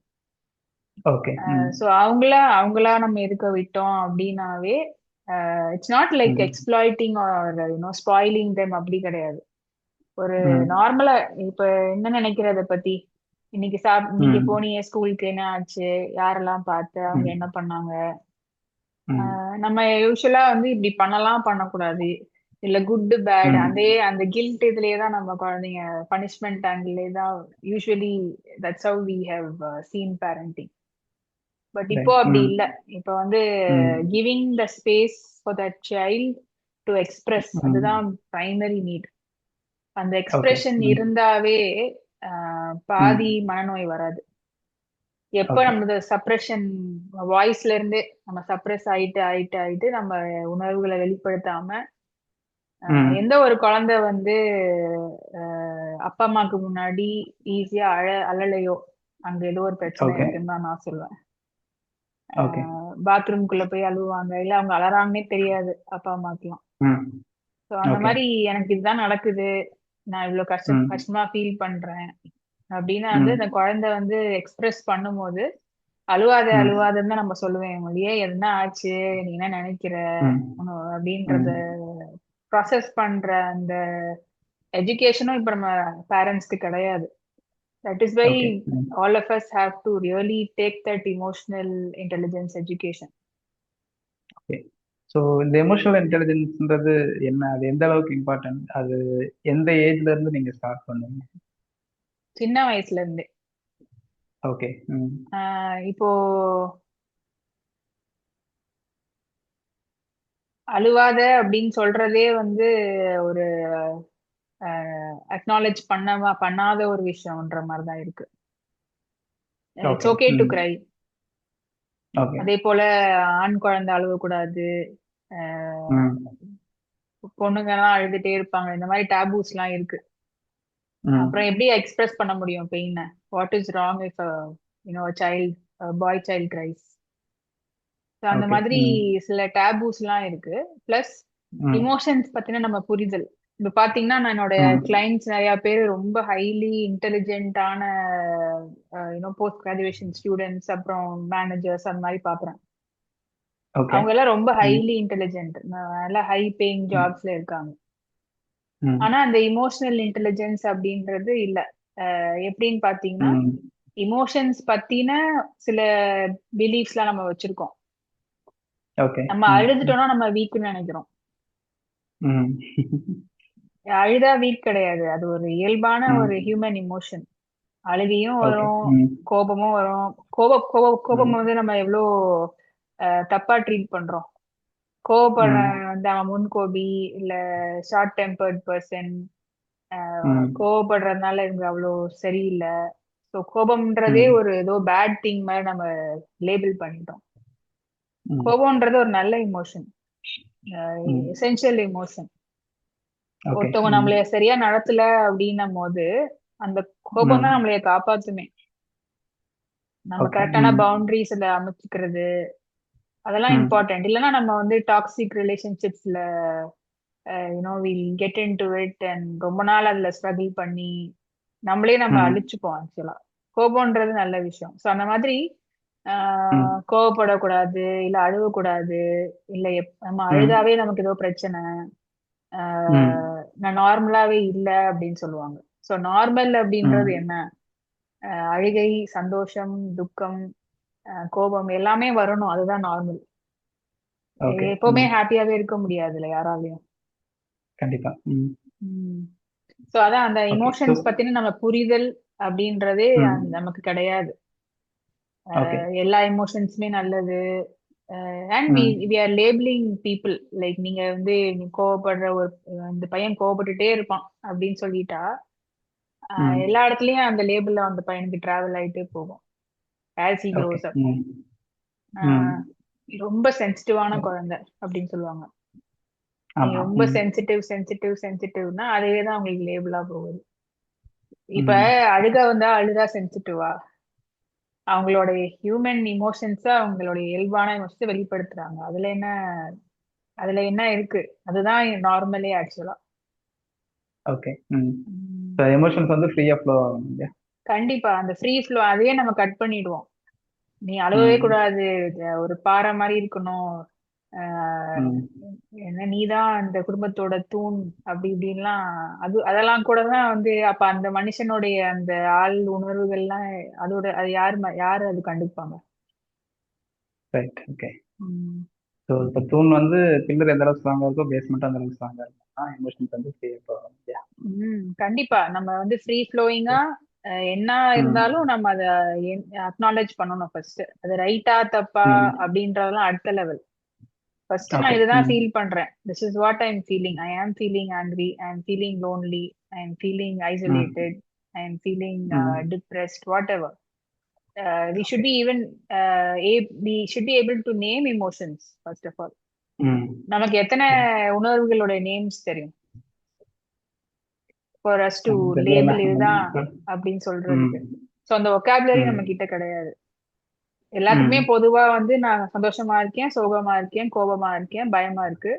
ஓகே. ம். ஸோ அவங்களா அவங்களா நம்ம இருக்க விட்டோம் அப்படின்னாவே இட்ஸ் நாட் லைக் ம். எக்ஸ்ப்ளாய்டிங் ஆர் ஸ்பாயிலிங் தெம், அப்படி கிடையாது. ஒரு ம். நார்மலா இப்ப என்ன நினைக்கிறத பத்தி, இன்னைக்கு ம். போனியே ஸ்கூலுக்கு, என்ன ஆச்சு, யாரெல்லாம் பார்த்து, அவங்க ம். என்ன பண்ணாங்க. ம். நம்ம யூஸ்வலா வந்து இப்படி பண்ணலாம் பண்ணக்கூடாது, இல்ல குட் பேட், ம். அந்த கில்ட் இதுலயே தான் நம்ம குழந்தைங்க, பனிஷ்மெண்ட் ஆங்கிலே தான் usually, that's how we have seen parenting. But இப்போ ரைட். அப்படி ம். இல்ல. இப்போ வந்து hmm. Giving the space for that child to express, hmm. அதுதான் பிரைமரி நீட். அந்த ஓகே. Expression hmm. இருந்தாவே பாதி ம். மனநோய் வராது. எப்ப ஓகே. நம்ம சப்ரெஷன், வாய்ஸ்ல இருந்து நம்ம சப்ரெஸ் ஆயிட்டு ஆயிட்டு ஆயிட்டு நம்ம உணர்வுகளை வெளிப்படுத்தாம, ம். எந்த ஒரு குழந்தை வந்து அப்பா அம்மாக்கு முன்னாடி ஈஸியா அழலையோ, அங்க ஏதோ ஒரு பிரச்சனை ஓகே. இருக்குன்னு தான் நான் சொல்லுவேன். ஓகே. பாத்ரூம்குள்ள போய் அழுவாங்க, இல்ல அவங்க அழறாங்கன்னே தெரியாது அப்பா அம்மாக்கெல்லாம். ம். ஸோ அந்த ஓகே. மாதிரி எனக்கு இதுதான் நடக்குது, நான் இவ்வளவு ம். கஷ்டமா ஃபீல் பண்றேன் அப்படின்னு வந்து அந்த ம். குழந்தை வந்து எக்ஸ்பிரஸ் பண்ணும்போது, அழுவாத ம். அழுவாதன்னு தான் நம்ம சொல்லுவேன். மொழியே என்ன ஆச்சு, நீ என்ன நினைக்கிற, ம். அப்படின்றத ம். ப்ராசஸ் பண்ற அந்த எஜுகேஷனும் இப்ப நம்ம பேரண்ட்ஸ்க்கு கிடையாது. That is why okay. Hmm. All of us have to really take that emotional intelligence education. Okay. So இந்த எமோஷனல் இன்டெலிஜென்ஸ்ன்றது என்ன? அது எந்த அளவுக்கு இம்பார்ட்டன்ட்? அது எந்த ஏஜ்ல இருந்து நீங்க ஸ்டார்ட் பண்ணுவீங்க? சின்ன வயசுல இருந்தே. ஓகே. ம். இப்போ அழுவாத அப்படின்னு சொல்றதே வந்து ஒரு அக்னாலேஜ் பண்ணாத ஒரு விஷயம்ன்ற மாதிரி தான் இருக்கு. It's okay. ஓகே டு ம். கிரை. ஓகே. அதே போல ஆண் குழந்தை அழுவக்கூடாது, அஹ் ம். பொண்ணுங்க எல்லாம் அழுதுட்டே இருப்பாங்க, இந்த மாதிரி டேபூஸ் எல்லாம் இருக்கு. அப்புறம் ம். எப்படி எக்ஸ்பிரஸ் பண்ண முடியும் பெயினை? What is wrong if child, boy child cries? அந்த ஓகே. மாதிரி ம். சில டேபூஸ் எல்லாம் இருக்கு. பிளஸ் ம். இமோஷன்ஸ் பத்தின நம்ம புரிதல். இப்ப பாத்தீங்கன்னா நான் என்னோட ம். கிளைண்ட்ஸ் நிறைய பேர் ரொம்ப ஹைலி இன்டெலிஜென்ட்டான போஸ்ட் கிராஜுவேஷன் ஸ்டூடெண்ட்ஸ், அப்புறம் மேனேஜர்ஸ், அந்த மாதிரி பாக்குறேன். ஓகே. அவங்க எல்லாம் ரொம்ப ம். ஹைலி இன்டெலிஜென்ட், நல்ல ஹை பேயிங் ம். ஜாப்ஸ்ல இருக்காங்க. ஆனா ம். அந்த இமோஷனல் இன்டெலிஜென்ஸ் அப்படின்றது இல்ல. எப்படின்னு பாத்தீங்கன்னா, ம். இமோஷன்ஸ் பத்தின சில பிலீஃப்ஸ்லாம் நம்ம வச்சிருக்கோம். ஓகே. நம்ம ம். ம். அழுதுட்டோம்னா நம்ம வீக்னு நினைக்கிறோம். ம். அழுதா வீக் கிடையாது, அது ஒரு இயல்பான ஒரு ம். Human emotion. அழுகையும் ஓகே. வரும், ம். கோபமும் வரும். கோபம் ம். வந்து நம்ம எவ்வளோ தப்பா ட்ரீட் பண்றோம். கோபப்படுற ம். வந்து அவன் முன்கோபி, இல்ல ஷார்ட் டெம்பர்ட் பர்சன், ம். கோபப்படுறதுனால இவங்க அவ்வளோ சரியில்லை. ஸோ கோபம்ன்றதே ம். ஒரு ஏதோ பேட் திங் மாதிரி நம்ம லேபிள் பண்ணிட்டோம். ம். கோபம்ன்றது ஒரு நல்ல இமோஷன், ம். Essential emotion. ஓகே. ஒருத்தவங்க ம். நம்மளைய சரியா நடத்தல அப்படின்னும் போது அந்த கோபம் தான் ம். நம்மளைய காப்பாத்துமே. நம்ம ஓகே. கரெக்டான ம். பவுண்டரிஸ்ல அமைச்சுக்கிறது, அதெல்லாம் ம். இம்பார்ட்டன்ட். இல்லைன்னா நம்ம வந்து டாக்ஸிக் ரிலேஷன்ஷிப்ஸ்ல will get in to it and ரொம்ப நாள் அதுல ஸ்ட்ரகிள் பண்ணி நம்ம ம். அழிச்சுப்போம் ஆக்சுவலா. கோபம்ன்றது நல்ல விஷயம். ஸோ அந்த மாதிரி ம். கோவப்படக்கூடாது, இல்ல அழுவக்கூடாது, இல்ல நம்ம ம். அழுதாவே நமக்கு ஏதோ பிரச்சனை, ம். நான் நார்மலாவே இல்ல அப்படின்னு சொல்லுவாங்க. ஸோ நார்மல் அப்படின்றது ம். என்ன? அழுகை, சந்தோஷம், துக்கம், கோபம் எல்லாமே வரணும், அதுதான் நார்மல். ஓகே. எப்பவுமே ம். ஹாப்பியாவே இருக்க முடியாதுல்ல யாராலையும். கண்டிப்பா. ம். ஸோ அதான் அந்த ஓகே. ஸோ இமோஷன்ஸ் பத்தின நம்ம புரிதல் அப்படின்றதே ம். நமக்கு கிடையாது. ஓகே. எல்லா எமோஷன்ஸுமே நல்லது, and we hmm. We are labeling people. Like நீங்க வந்து நீ கோவப்படுற ஒரு இந்த பையன் கோவப்பட்டுட்டே இருப்பான் அப்படின்னு சொல்லிட்டா ம். எல்லா இடத்துலயும் அந்த லேபிள் அந்த பையனுக்கு டிராவல் ஆயிட்டே போகும் as he okay. grows up. ம். ம். ஆஹ் ரொம்ப சென்சிட்டிவான குழந்தை அப்படின்னு சொல்லுவாங்க. நீ ஆமா. ரொம்ப ம். சென்சிட்டிவ் சென்சிட்டிவ் சென்சிட்டிவ்னா அதுவே தான் உங்களுக்கு லேபிளா போகுது. இப்ப ம். அழுக வந்தா அழுதா சென்சிட்டிவா, அவங்களோட ஹியூமன் இமோஷன்ஸ அவங்களுடைய இயல்பான எமோஷன்ஸை வெளிப்படுத்துறாங்க. அதுல என்ன இருக்கு? அதுதான் நார்மலே ஆக்சுவலா. ஓகே. ம். எமோஷன்ஸ் வந்து ஃப்ரீயா ஃப்ளோ ஆகும் இல்லையா? கண்டிப்பா அந்த ஃப்ரீ ஃப்ளோ அதையே நம்ம கட் பண்ணிடுவோம். நீ அழுவவே ம். கூடாது, ஒரு பாறை மாதிரி இருக்கணும், ஆஹ் ம். என்ன நீதான் அந்த குடும்பத்தோட தூண் அப்படி இப்படின்லாம். அதெல்லாம் கூட தான் வந்து அப்ப அந்த மனுஷனுடைய அந்த ஆள் உணர்வுகள்லாம் அது யாரு அது கண்டுப்பாங்க. ரைட். ஓகே. உம் ஸோ இப்போ தூண் வந்து பில்லர் எந்த அளவுக்கு ஸ்ட்ராங்கா இருக்கோ பேஸ்மெண்ட் அந்த அளவுக்கு ஸ்ட்ராங்கா இருக்கும். எமோஷன்ஸ் வந்து ஃப்ரீயா போகும் இல்லையா? கண்டிப்பா நம்ம வந்து ஃப்ரீ ஃப்ளோயிங்கா என்ன ம். இருந்தாலும் நம்ம அதை அக்னாலேஜ் பண்ணணும் ஃபர்ஸ்ட். அது ரைட்டா தப்பா ம். அப்படின்றதெல்லாம் அடுத்த லெவல். ஃபர்ஸ்ட் நான் ஓகே. இதுதான் ம். ஃபீல் பண்றேன். This is what I am feeling. I am feeling angry, I am feeling lonely, I am feeling hmm. Isolated, I am feeling hmm. Depressed, whatever. we should okay. be even we should be able to name emotions first of all. ம். நமக்கு எத்தனை okay. உணர்வுகளோட names தெரியும் for us to நமக்கு label தெரியலனா இதுதான் அப்படின்னு ம். சொல்றதுக்கு. ஸோ அந்த ஒக்காபுலரி ம். நம்ம கிட்ட கிடையாது. ம். எல்லாத்துக்குமே பொதுவா வந்து நான் சந்தோஷமா இருக்கேன், சோகமா இருக்கேன், கோபமா இருக்கேன், பயமா இருக்கு,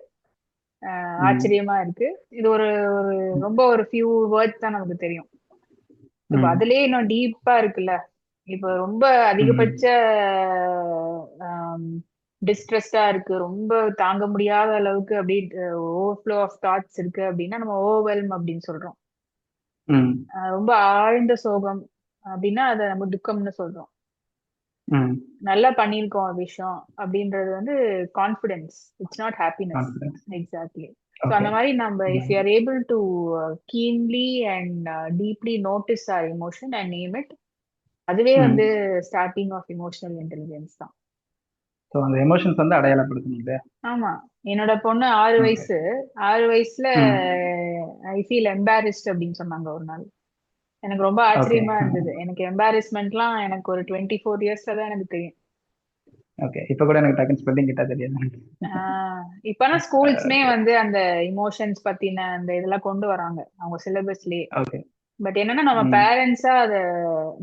ம். ஆச்சரியமா இருக்கு. இது ஒரு ஒரு ரொம்ப ஒரு ஃபியூ வேர்ட்ஸ் தான் நமக்கு தெரியும். இப்போ ம். அதுலயே இன்னும் டீப்பா இருக்குல்ல. இப்போ ரொம்ப ம். அதிகபட்ச டிஸ்ட்ரெஸ்டா இருக்கு, ரொம்ப தாங்க முடியாத அளவுக்கு அப்படி ஓவர்ஃப்ளோ ஆஃப் தாட்ஸ் இருக்கு அப்படின்னா நம்ம ஓவர்வெல்ம் அப்படின்னு சொல்றோம். ம். ரொம்ப ஆழ்ந்த சோகம் அப்படின்னா அதை நம்ம துக்கம்னு சொல்றோம். ம். நல்லா பண்ணியிருக்கோம் ஒரு விஷயம் அப்படின்றது வந்து confidence, it's not happiness. Confidence. Exactly. So okay. அந்த மாதிரி நம்ம if you hmm. Are able to keenly and deeply notice our emotion and name it, அதுவே ம். வந்து ஸ்டார்டிங் ஆஃப் இமோஷனல் இன்டெலிஜென்ஸ் தான். ஸோ அந்த எமோஷன்ஸ் வந்து அடையாளப்படுத்தணும் இல்லையா? ஆமா. என்னோட பொண்ணு 6 ஓகே. வயசு. 6 வயசுல ம். ஐ ஃபீல் எம்பாரஸ்ட் அப்படின்னு சொன்னாங்க ஒரு நாள். எனக்கு ரொம்ப ஓகே. ஆச்சரியமா இருந்தது. எனக்கு எம்பாரஸ்மெண்ட்லாம் எனக்கு ஒரு 24 இயர்ஸ்ல தான் எனக்கு தெரியும். ஓகே. இப்ப கூட எனக்கு டக்குன்னு ஸ்பெல்லிங் கிட்ட தெரியாது. இப்பதான் ஸ்கூல்ஸ்மே ஓகே. வந்து அந்த இமோஷன்ஸ் பத்தின அந்த இதெல்லாம் கொண்டு வராங்க அவங்க சிலபஸ்லயே. ஓகே. பட் என்னன்னா நம்ம ம். பேரண்ட்ஸா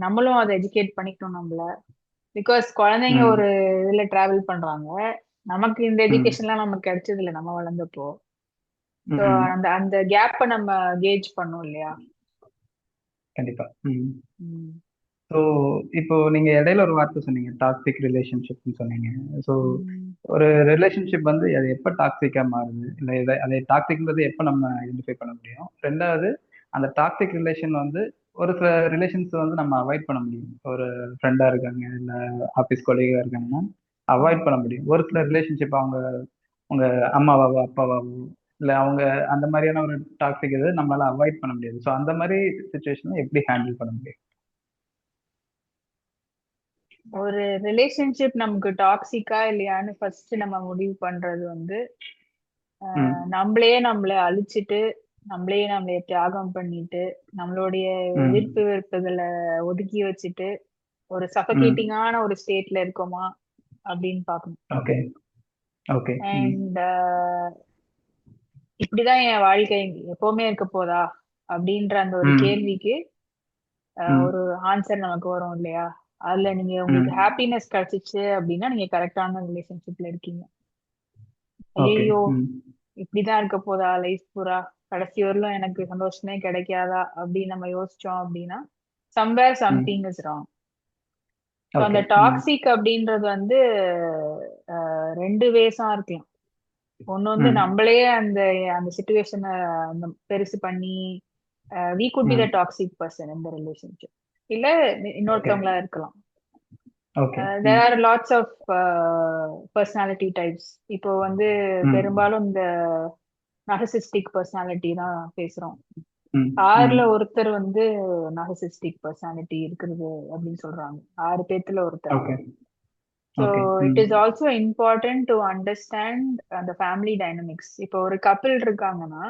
நம்மளும் அதை எஜுகேட் பண்ணிக்கணும் நம்மள. பிகாஸ் குழந்தைங்க ம். ஒரு இதுல டிராவல் பண்றாங்க. நமக்கு இந்த ம். எஜுகேஷன்லாம் நமக்கு கிடைச்சது இல்லை நம்ம வளர்ந்தப்போ. ஸோ ம். அந்த அந்த கேப்பை நம்ம கேஜ் பண்ணோம் இல்லையா. கண்டிப்பா. ம். ம். ஸோ இப்போ நீங்க இடையில ஒரு வார்த்தை சொன்னீங்க, டாக்ஸிக் ரிலேஷன்ஷிப்னு சொன்னீங்க. ஸோ ம். ஒரு ரிலேஷன்ஷிப் வந்து அது எப்போ டாக்ஸிக்கா மாறுது, இல்லை இதை அதை டாக்ஸிக்ன்றது எப்போ நம்ம ஐடென்டிஃபை பண்ண முடியும்? ரெண்டாவது, அந்த டாக்ஸிக் ரிலேஷன் வந்து ஒரு சில ரிலேஷன்ஸ் வந்து நம்ம அவாய்ட் பண்ண முடியும். ஒரு ஃப்ரெண்டா இருக்காங்க, இல்லை ஆஃபீஸ் கொலீகா இருக்காங்கன்னா அவாய்ட் பண்ண முடியும். ஒரு சில ரிலேஷன்ஷிப் அவங்க உங்க அம்மாவாவோ அப்பாவாவோ இல்லை அவங்க அந்த மாதிரியான ஒரு டாக்ஸிக் இது நம்மளால அவாய்ட் பண்ண முடியாது. ஸோ அந்த மாதிரி சுச்சுவேஷனை எப்படி ஹேண்டில் பண்ண முடியும்? ஒரு ரிலேஷன்ஷிப் நமக்கு டாக்ஸிக்கா இல்லையான்னு ஃபர்ஸ்ட் நம்ம முடிவு பண்றது வந்து ம். நம்மளை அழிச்சிட்டு, நம்மளைய தியாகம் பண்ணிட்டு, நம்மளுடைய ம். விருப்பு வெறுப்புகளை ஒதுக்கி வச்சுட்டு ஒரு ம். சஃபகேட்டிங்கான ஒரு ஸ்டேட்ல இருக்கோமா அப்படின்னு பார்க்கணும். ஓகே. ஓகே. ம். அண்ட் இப்படிதான் என் வாழ்க்கை எப்பவுமே இருக்க போதா அப்படின்ற அந்த ஒரு ம். கேள்விக்கு ம். ஒரு ஆன்சர் நமக்கு வரும் இல்லையா. அதுல நீங்க உங்களுக்கு ம். ஹாப்பினஸ் கிடைச்சிச்சு அப்படின்னா நீங்க கரெக்டான ரிலேஷன்ஷிப்ல இருக்கீங்க. ஓகே. ஐயோ ம். இப்படிதான் இருக்க போதா லைஃப் பூரா, கடைசி வரலும் எனக்கு சந்தோஷமே கிடைக்காதா அப்படின்னு நம்ம யோசிச்சோம் அப்படின்னா சம்வேர் ம். Something is wrong. So okay. அந்த ம். டாக்ஸிக் அப்படின்றது வந்து ரெண்டு வேஸா இருக்கலாம். ஒண்ணு வந்து ம். நம்மளே அந்த அந்த சுச்சுவேஷனை பெருசு பண்ணி we could be the hmm. Toxic person இந்த ரிலேஷன்ஷிப். இல்ல ஓகே. இன்னொருத்தவங்களா இருக்கலாம். Okay. There hmm. Are lots of personality types. இப்போ வந்து ம். பெரும்பாலும் இந்த நர்சிஸ்டிக் பர்சனாலிட்டி தான் பேசுறோம். ம். ம். 6ல ஒருத்தர் வந்து நர்சிஸ்டிக் பர்சனாலிட்டி இருக்கிறது அப்படின்னு சொல்றாங்க. 6 பேத்துல ஒருத்தர். ஓகே. So okay. இட் ம். Is also important to understand அந்த ஃபேமிலி டைனமிக்ஸ். இப்போ ஒரு கப்பிள் இருக்காங்கன்னா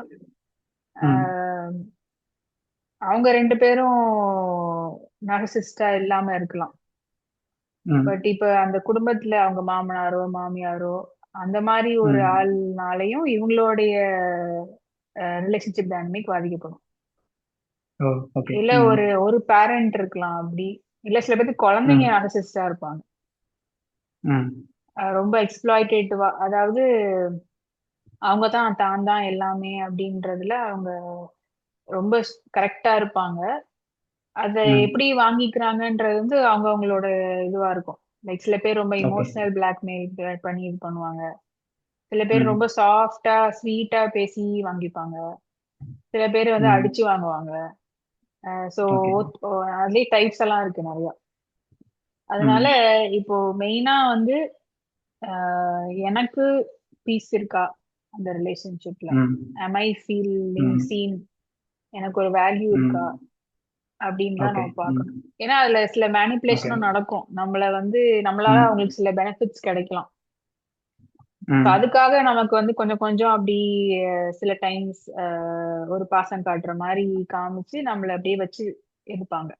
ம். ஆஹ் அவங்க ரெண்டு பேரும் நரசிஸ்டா இல்லாம இருக்கலாம். ம். பட் இப்ப அந்த குடும்பத்துல அவங்க மாமனாரோ மாமியாரோ அந்த மாதிரி ஒரு ம். ஆள்னாலையும் இவங்களுடைய ரிலேஷன்ஷிப் டைனமிக் பாதிக்கப்படும். ஓ, ஓகே. இல்ல ம். ஒரு ஒரு பேரண்ட் இருக்கலாம் அப்படி. இல்ல சில பேருக்கு குழந்தைங்க ம். நரசிஸ்டா இருப்பாங்க. ம். ரொம்ப எக்ஸ்ப்ளாய்டேட்டிவா, அதாவது அவங்க தான் எல்லாமே அப்படின்றதுல அவங்க ரொம்ப கரெக்டா இருப்பாங்க. அதை ம். எப்படி வாங்கிக்கிறாங்கன்றது வந்து அவங்க அவங்களோட இதுவா இருக்கும். லைக் சில பேர் ரொம்ப ஓகே. இமோஷனல் பிளாக்மெயில் பண்ணி இது பண்ணுவாங்க. சில பேர் ரொம்ப ம். சாஃப்டா ஸ்வீட்டா பேசி வாங்கிப்பாங்க. சில பேர் வந்து ம். அடிச்சு வாங்குவாங்க. So okay. அதுலயே டைப்ஸ் எல்லாம் இருக்கு நிறைய. அதனால ம். இப்போ மெயினா வந்து எனக்கு பீஸ் இருக்கா அந்த ரிலேஷன்ஷிப்ல, ம். am I feeling ம். seen, எனக்கு ஒரு வேல்யூ இருக்கா ம். அப்படின்னு தான் ஓகே. நம்ம ம். பார்க்கணும். ஏன்னா அதுல சில ஓகே. மேனிப்புலேஷனும் நடக்கும். நம்மள வந்து நம்மளால ம். அவங்களுக்கு சில பெனிஃபிட்ஸ் கிடைக்கலாம். So ம். அதுக்காக நமக்கு வந்து கொஞ்சம் கொஞ்சம் அப்படி சில டைம்ஸ் ஒரு பாசம் காட்டுற மாதிரி காமிச்சு நம்மள அப்படியே வச்சு இருப்பாங்க.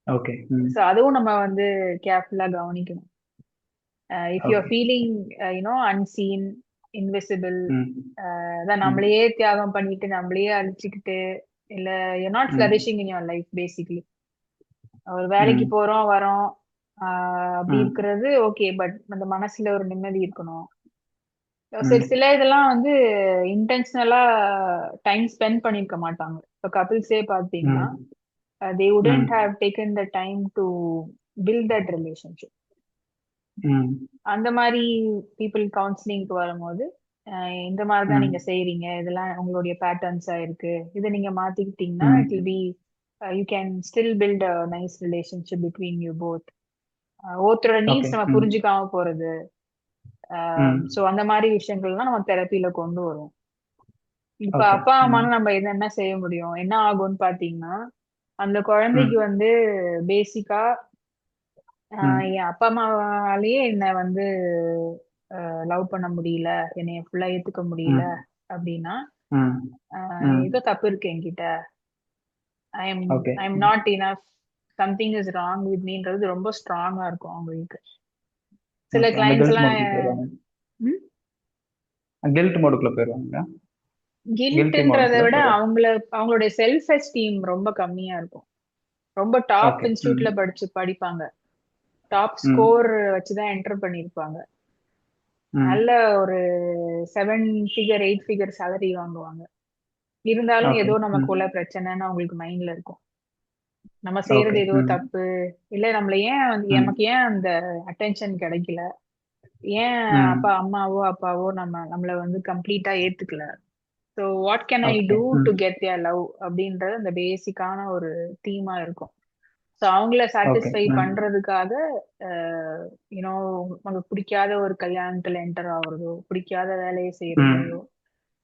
ஓகே. ம். ஸோ அதுவும் நம்ம வந்து கேர்ஃபுல்லா கவனிக்கணும். If you are okay. Feeling unseen, invisible, ம். அதான் ம். நம்மளையே தியாகம் பண்ணிட்டு நம்மளையே அழிச்சுக்கிட்டு, இல்ல யூ நாட் ம். Flourishing in your life basically. ஒரு வேலைக்கு ம். போறோம் வரோம் அப்படி ம். இருக்கிறது ஓகே. பட் அந்த மனசுல ஒரு நிம்மதி இருக்கணும். சில ம். சில இதெல்லாம் வந்து இன்டென்ஷனலா டைம் ஸ்பெண்ட் பண்ணிருக்க மாட்டாங்க. இப்போ கபிள்ஸே பார்த்தீங்கன்னா hmm. They hmm. Wouldn't have taken the time to build that relationship. Hmm. அந்த மாதிரி பீப்புள் கவுன்சிலிங்க்கு வரும்போது இந்த மாதிரி தான் நீங்க ம். செய்றீங்க, இதெல்லாம் உங்களுடைய பேட்டர்ன்ஸா இருக்கு, இதை நீங்க மாத்திக்கிட்டீங்கன்னா it will hmm. Be you can still build a nice relationship between you both. ஒருத்தரோட ஓகே. நீட்ஸ் நம்ம ம். புரிஞ்சுக்காம போறது. ஸோ ம். அந்த மாதிரி விஷயங்கள்லாம் நம்ம தெரப்பியில கொண்டு வரும். இப்ப ஓகே. அப்பா ம். அம்மான்னு நம்ம என்ன செய்ய முடியும், என்ன ஆகும்னு பாத்தீங்கன்னா அந்த ம். குழந்தைக்கு வந்து பேசிக்கா ம். என் அப்பா அம்மாவாலேயே என்னை வந்து லவ் பண்ண முடியல, என்னைய ஃபுல்லா ஏத்துக்க முடியல ம். அப்படின்னா ம். ம். ஏதோ தப்பு இருக்கு என்கிட்ட, I am okay. I am not enough, something is wrong with மீன்றது ரொம்ப ஸ்ட்ராங்கா இருக்கும் அவங்களுக்கு. சில ஓகே. அந்த கிளைண்ட்ஸ் கில்ட் எல்லாம் மோடுக்குள்ள போயிருவாங்க. ம், கில்ட் மோடுக்குள்ள போயிருவாங்க. கில்ட்டி கில்ட்ன்றதை மோடுக்குள்ள விட போயிருவாங்க. அவங்களுடைய செல்ஃப் எஸ்டீம் ரொம்ப கம்மியா இருக்கும். ரொம்ப டாப் ஓகே. ம். இன்ஸ்டியூட்ல படிப்பாங்க, டாப் ம். ஸ்கோர் வச்சுதான் என்டர் பண்ணிருப்பாங்க, நல்ல ம். ஒரு 7 ஃபிகர் 8 ஃபிகர் சேலரி வாங்குவாங்க. இருந்தாலும் ஓகே. ஏதோ ம். நமக்குள்ள பிரச்சனைன்னு அவங்களுக்கு மைண்ட்ல இருக்கும். நம்ம ஓகே. செய்யறது ஏதோ ம். தப்பு, இல்ல நம்மள ஏன் வந்து ம். நமக்கு ஏன் அந்த அட்டென்ஷன் கிடைக்கல, ஏன் ம். அப்பாவோ நம்மள வந்து கம்ப்ளீட்டா ஏத்துக்கல. So what can I okay. Do to hmm. Get their love அப்படின்றது அந்த பேசிக்கான ஒரு தீமா இருக்கும். ஸோ அவங்கள ஓகே. சாட்டிஸ்ஃபை ம். பண்றதுக்காக யூனோ நமக்கு பிடிக்காத ஒரு கல்யாணத்துல என்டர் ஆகுறதோ, பிடிக்காத வேலையை செய்யறதுலயோ, ம்.